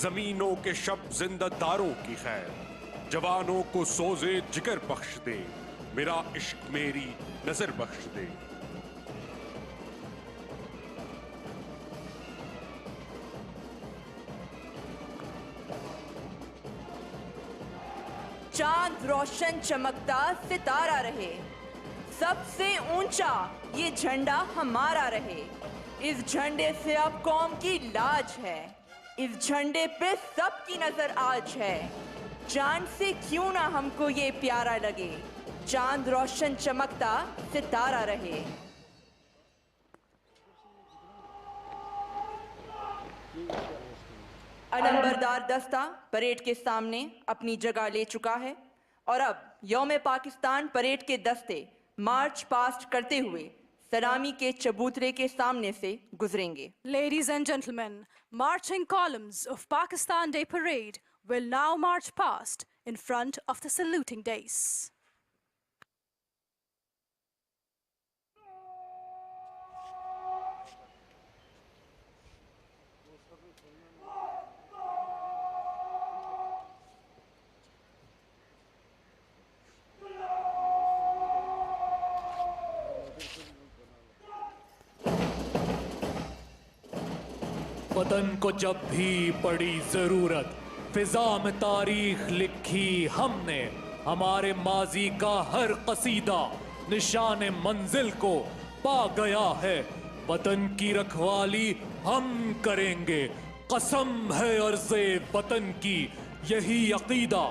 जमीनों के शब जिंदादारों की खैर। जवानों को सोजे जिगर बख्श दे, मेरा इश्क मेरी नजर बख्श दे।
चांद रोशन चमकता सितारा रहे, सबसे ऊंचा ये झंडा हमारा रहे। इस झंडे से अब कौम की लाज है, इस झंडे पे सबकी नजर आज है। चांद से क्यों ना हमको ये प्यारा लगे, चांद रोशन चमकता सितारा रहे। अलंबरदार दस्ता परेड के सामने अपनी जगह ले चुका है और अब यौम पाकिस्तान परेड के दस्ते मार्च पास्ट करते हुए सलामी के चबूतरे के सामने से गुजरेंगे।
Ladies and gentlemen, marching columns of Pakistan Day Parade will now march past in front of the saluting dais.
वतन को जब भी पड़ी जरूरत, फिजा में तारीख लिखी हमने। हमारे माजी का हर कसीदा निशान मंजिल को पा गया है। वतन की रखवाली हम करेंगे, कसम है अर्ज़े वतन की। यही अकीदा,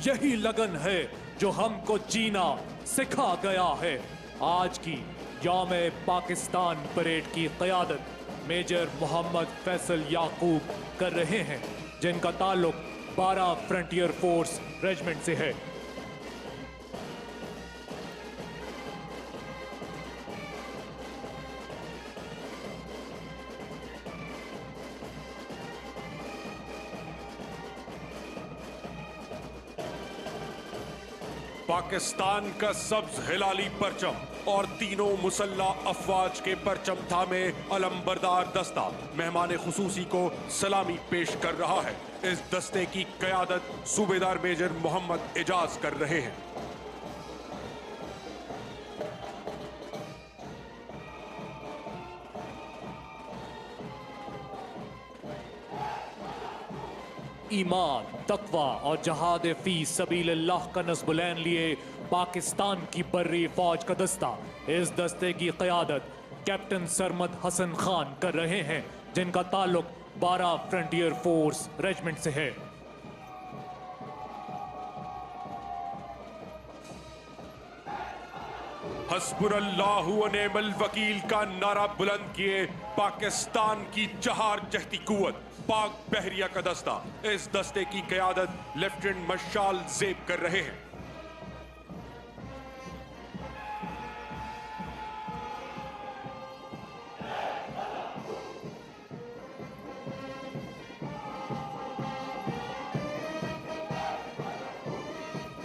यही लगन है जो हमको जीना सिखा गया है। आज की यौम पाकिस्तान परेड की क़यादत मेजर मोहम्मद फैसल याकूब कर रहे हैं, जिनका ताल्लुक 12 फ्रंटियर फोर्स रेजिमेंट से है।
पाकिस्तान का सब्ज हिलाली परचम और तीनों मुसल्ला अफवाज के परचम थामे अलंबरदार दस्ता मेहमान खुसूसी को सलामी पेश कर रहा है। इस दस्ते की क़यादत सूबेदार मेजर मोहम्मद एजाज कर रहे हैं।
ईमान, तकवा और जहाद फी सबीलिल्लाह का नस्बुलैन लिए पाकिस्तान की बर्री फौज का दस्ता, इस दस्ते की क़यादत कैप्टन सरमद हसन खान कर रहे हैं, जिनका ताल्लुक 12 फ्रंटियर फोर्स रेजिमेंट से है।
हस्बुनल्लाहु व निअमल वकील का नारा बुलंद किए पाकिस्तान की जहार जहती कुव्वत पाक बहरिया का दस्ता, इस दस्ते की क़यादत लेफ्टिनेंट मशाल ज़ेब कर रहे हैं।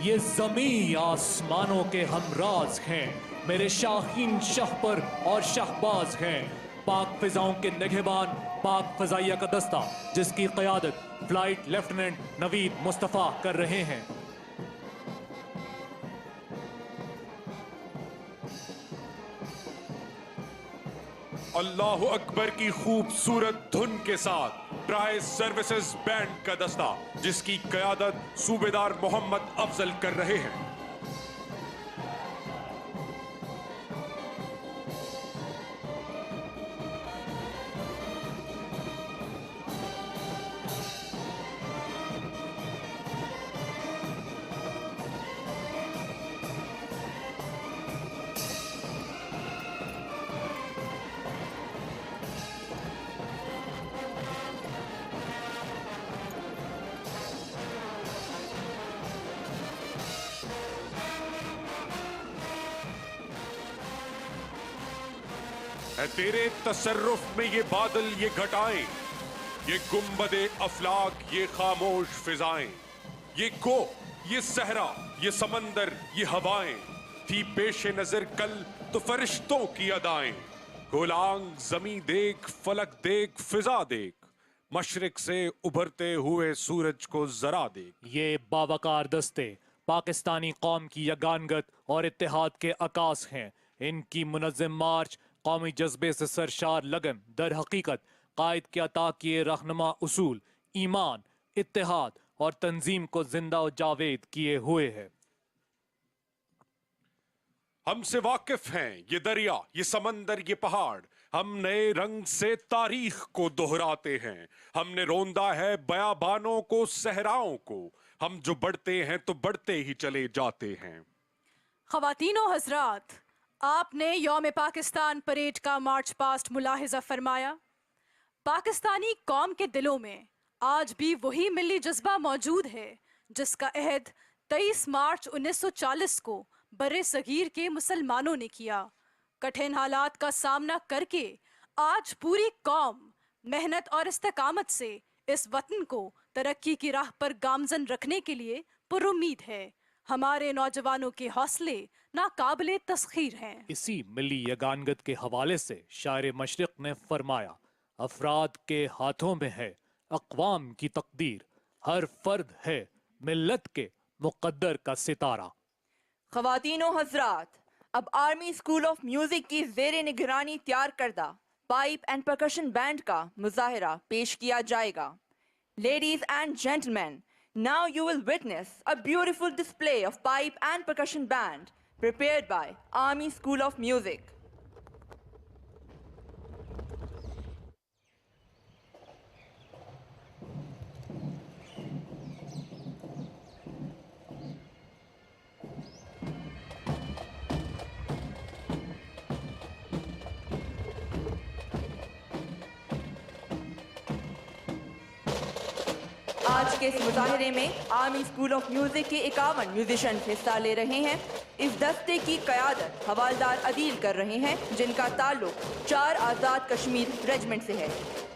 ये ज़मी आसमानों के हमराज हैं, मेरे शाहीन शाह पर और शाहबाज हैं। पाक फिजाओं के निगहबान पाक फजाइया का दस्ता, जिसकी क़यादत फ्लाइट लेफ्टिनेंट नवीद मुस्तफ़ा कर रहे हैं।
अल्लाहु अकबर की खूबसूरत धुन के साथ ट्राई सर्विसेज बैंड का दस्ता, जिसकी क़यादत सूबेदार मोहम्मद अफजल कर रहे हैं। है तेरे तसर्रुफ में ये बादल, ये घटाएं, ये गुम्बदे अफलाक, ये खामोश फिजाएं, ये को, ये सहरा, ये समंदर, ये हवाएं थी पेश नजर कल तो फरिश्तों की अदाएं। गोलांग जमी देख, फलक देख, फिजा देख, मशरिक से उभरते हुए सूरज को जरा देख।
ये बावकार दस्ते पाकिस्तानी कौम की यगानगत और इत्तेहाद के अकास हैं। इनकी मुनज़्ज़म मार्च कौमी जज्बे से सरशार लगन दर हकीकत कायद के अता किए रहनुमा उसूल ईमान, इत्तेहाद और तंजीम को जिंदा और जावेद किए हुए है।
हमसे वाकिफ हैं ये दरिया, ये समंदर, ये पहाड़। हम नए रंग से तारीख को दोहराते हैं। हमने रोंदा है बयाबानों को, सहराओं को। हम जो बढ़ते हैं तो बढ़ते ही चले जाते हैं।
ख़वातीनो हजरात, आपने यौम पाकिस्तान परेड का मार्च पास्ट मुलाहिजा फरमाया। पाकिस्तानी कौम के दिलों में आज भी वही मिली जज्बा मौजूद है जिसका अहद 23 मार्च 1940 को बरे सगीर के मुसलमानों ने किया। कठिन हालात का सामना करके आज पूरी कौम मेहनत और इस्तेकामत से इस वतन को तरक्की की राह पर गामजन रखने के लिए पुरुम्मीद है। हमारे नौजवानों के हौसले नाकाबिले तस्खीर हैं।
इसी मिली यगानगत के हवाले से शायर मशरिक ने फरमाया, अफराद के हाथों में है अक़वाम की तकदीर, हर फर्द है मिल्लत के मुक़द्दर का सितारा।
ख़वातीनो हजरात, अब आर्मी स्कूल ऑफ म्यूजिक की ज़ेरे निगरानी तैयार करदा पाइप एंड परकशन बैंड का मुजाहिरा पेश किया जाएगा। Ladies and gentlemen, now you will witness a beautiful display of pipe and percussion band prepared by Army School of Music. आज के इस मुजाहिरे में आर्मी स्कूल ऑफ म्यूजिक के 51 म्यूजिशियन हिस्सा ले रहे हैं। इस दस्ते की क़यादत हवालदार अदील कर रहे हैं, जिनका ताल्लुक 4 आज़ाद कश्मीर रेजिमेंट से है।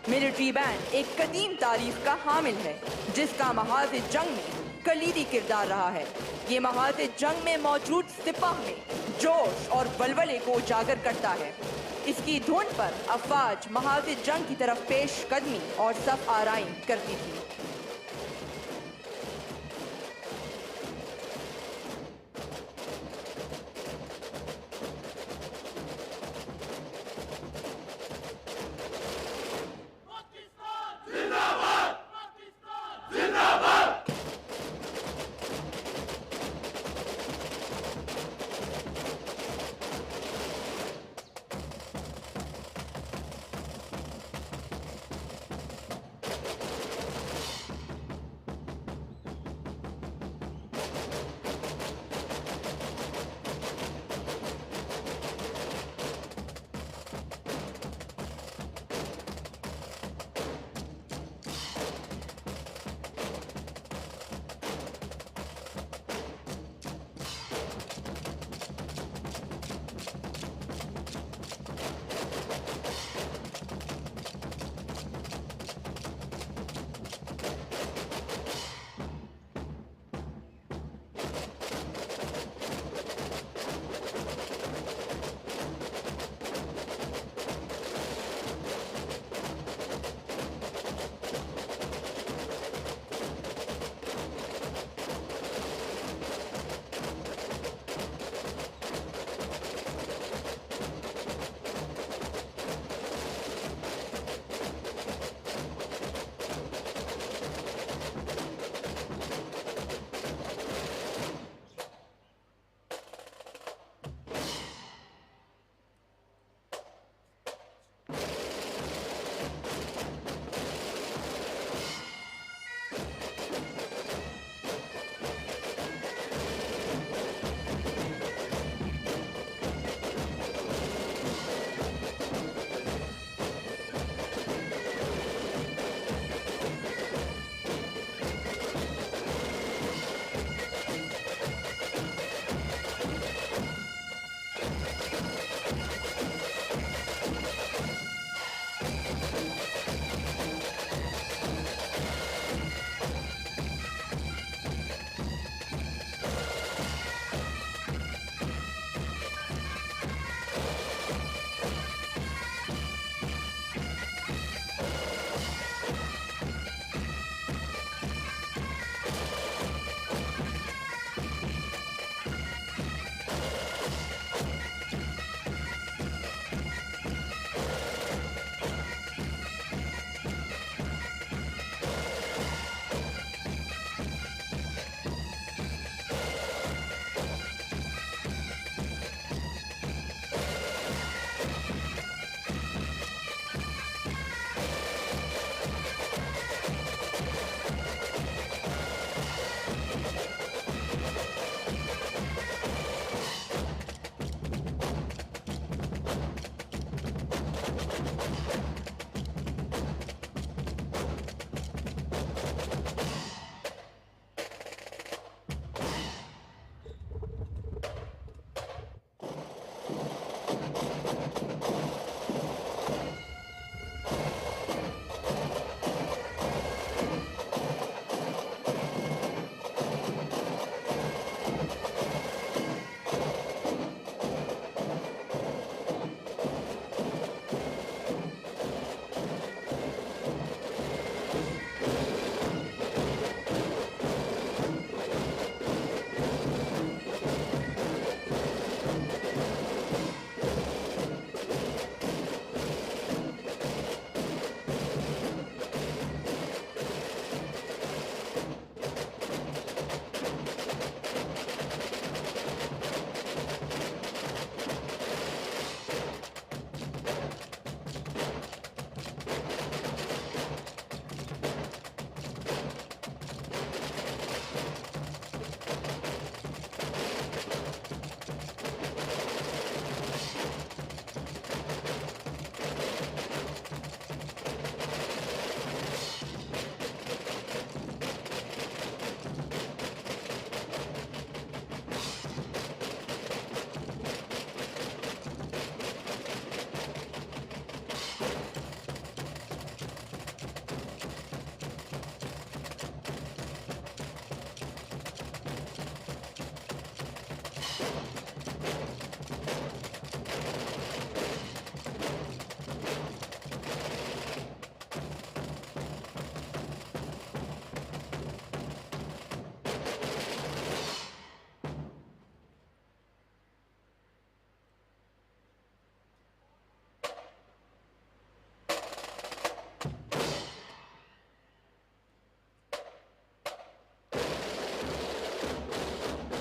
मिलिट्री बैंड एक कदीम तारीख का हामिल है, जिसका महाज जंग में कलीदी किरदार रहा है। ये महाज जंग में मौजूद सिपाह में जोश और वलवले को उजागर करता है। इसकी धुन पर अफवाज महाज जंग की तरफ पेश कदमी और सफ आराई करती थी।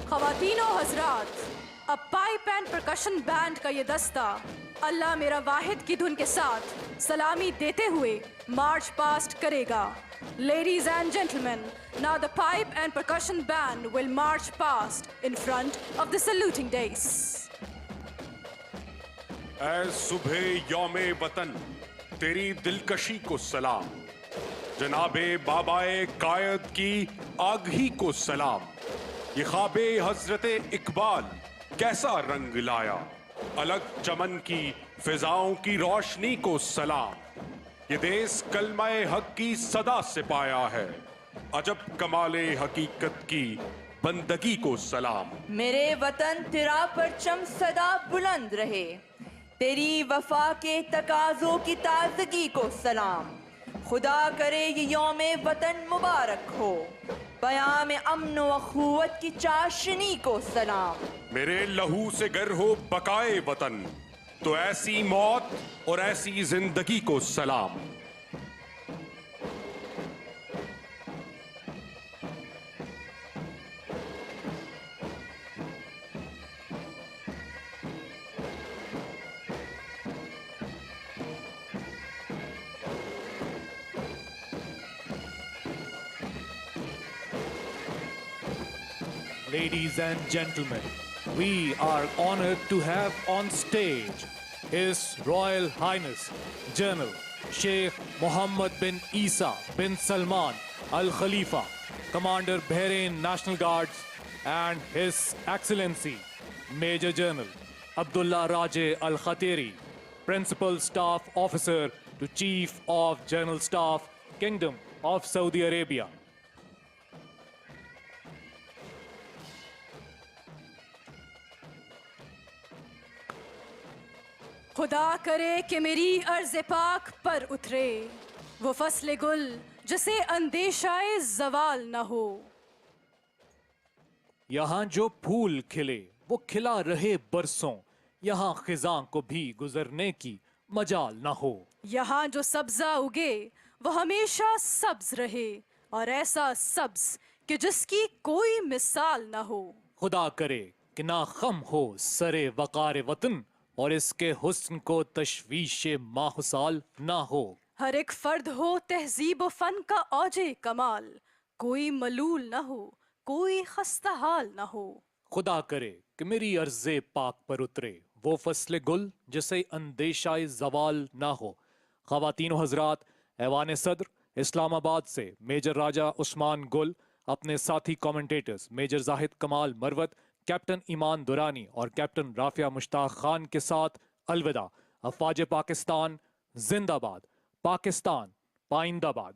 ख़वातीनो हजरात, अब पाइप एंड परकशन बैंड का ये दस्ता अल्लाह मेरा वाहिद की धुन के साथ सलामी देते हुए मार्च पास्ट करेगा. Ladies and gentlemen, now the pipe and percussion band will march past in front of the saluting dais.
ऐ सुबह यौमे वतन तेरी दिलकशी को सलाम, जनाबे बाबाए कायद की आगही को सलाम. ये ख्वाबे हजरते इकबाल कैसा रंग लाया, अलग चमन की फिजाओं की रोशनी को सलाम. ये देश कलमाए हक की सदा से पाया है, अजब कमाले हकीकत की बंदगी को सलाम.
मेरे वतन तेरा परचम सदा बुलंद रहे, तेरी वफा के तकाजों की ताजगी को सलाम. खुदा करे ये यौमे वतन मुबारक हो, बयाम अमन व अखुवत की चाशनी को सलाम.
मेरे लहू से गर हो बकाए वतन, तो ऐसी मौत और ऐसी जिंदगी को सलाम.
Ladies and gentlemen, we are honored to have on stage His Royal Highness General Sheikh Mohammed bin Isa bin Salman Al Khalifa, Commander Bahrain National Guards, and His Excellency Major General Abdullah Raje Al Khatiri, Principal Staff Officer to Chief of General Staff, Kingdom of Saudi Arabia.
खुदा करे कि मेरी अर्ज़ पाक पर उतरे वो फसले गुल जिसे अंदेशाए जवाल न हो.
यहाँ जो फूल खिले वो खिला रहे बरसों, यहाँ खिजां को भी गुजरने की मजाल न हो.
यहाँ जो सब्जा उगे वो हमेशा सब्ज रहे, और ऐसा सब्ज कि जिसकी कोई मिसाल न हो.
खुदा करे कि ना खम हो सरे वकार वतन, और इसके हुस्न को तशवीशे माहुसाल ना हो.
हर एक फर्द हो तहजीब व फन का औजे कमाल, कोई मलूल न हो, कोई खस्ता हाल न हो.
खुदा करे कि मेरी अर्ज़े पाक पर उतरे वो फसले गुल जिसे अंदेशाए जवाल ना हो. ख़वातीनो हजरात, ऐवान सदर इस्लामाबाद से मेजर राजा उस्मान गुल अपने साथी कमेंटेटर्स मेजर जाहिद कमाल मरवत, कैप्टन ईमान दुरानी और कैप्टन राफिया मुश्ताक खान के साथ अलविदा. अफवाज पाकिस्तान जिंदाबाद, पाकिस्तान पाइंदाबाद.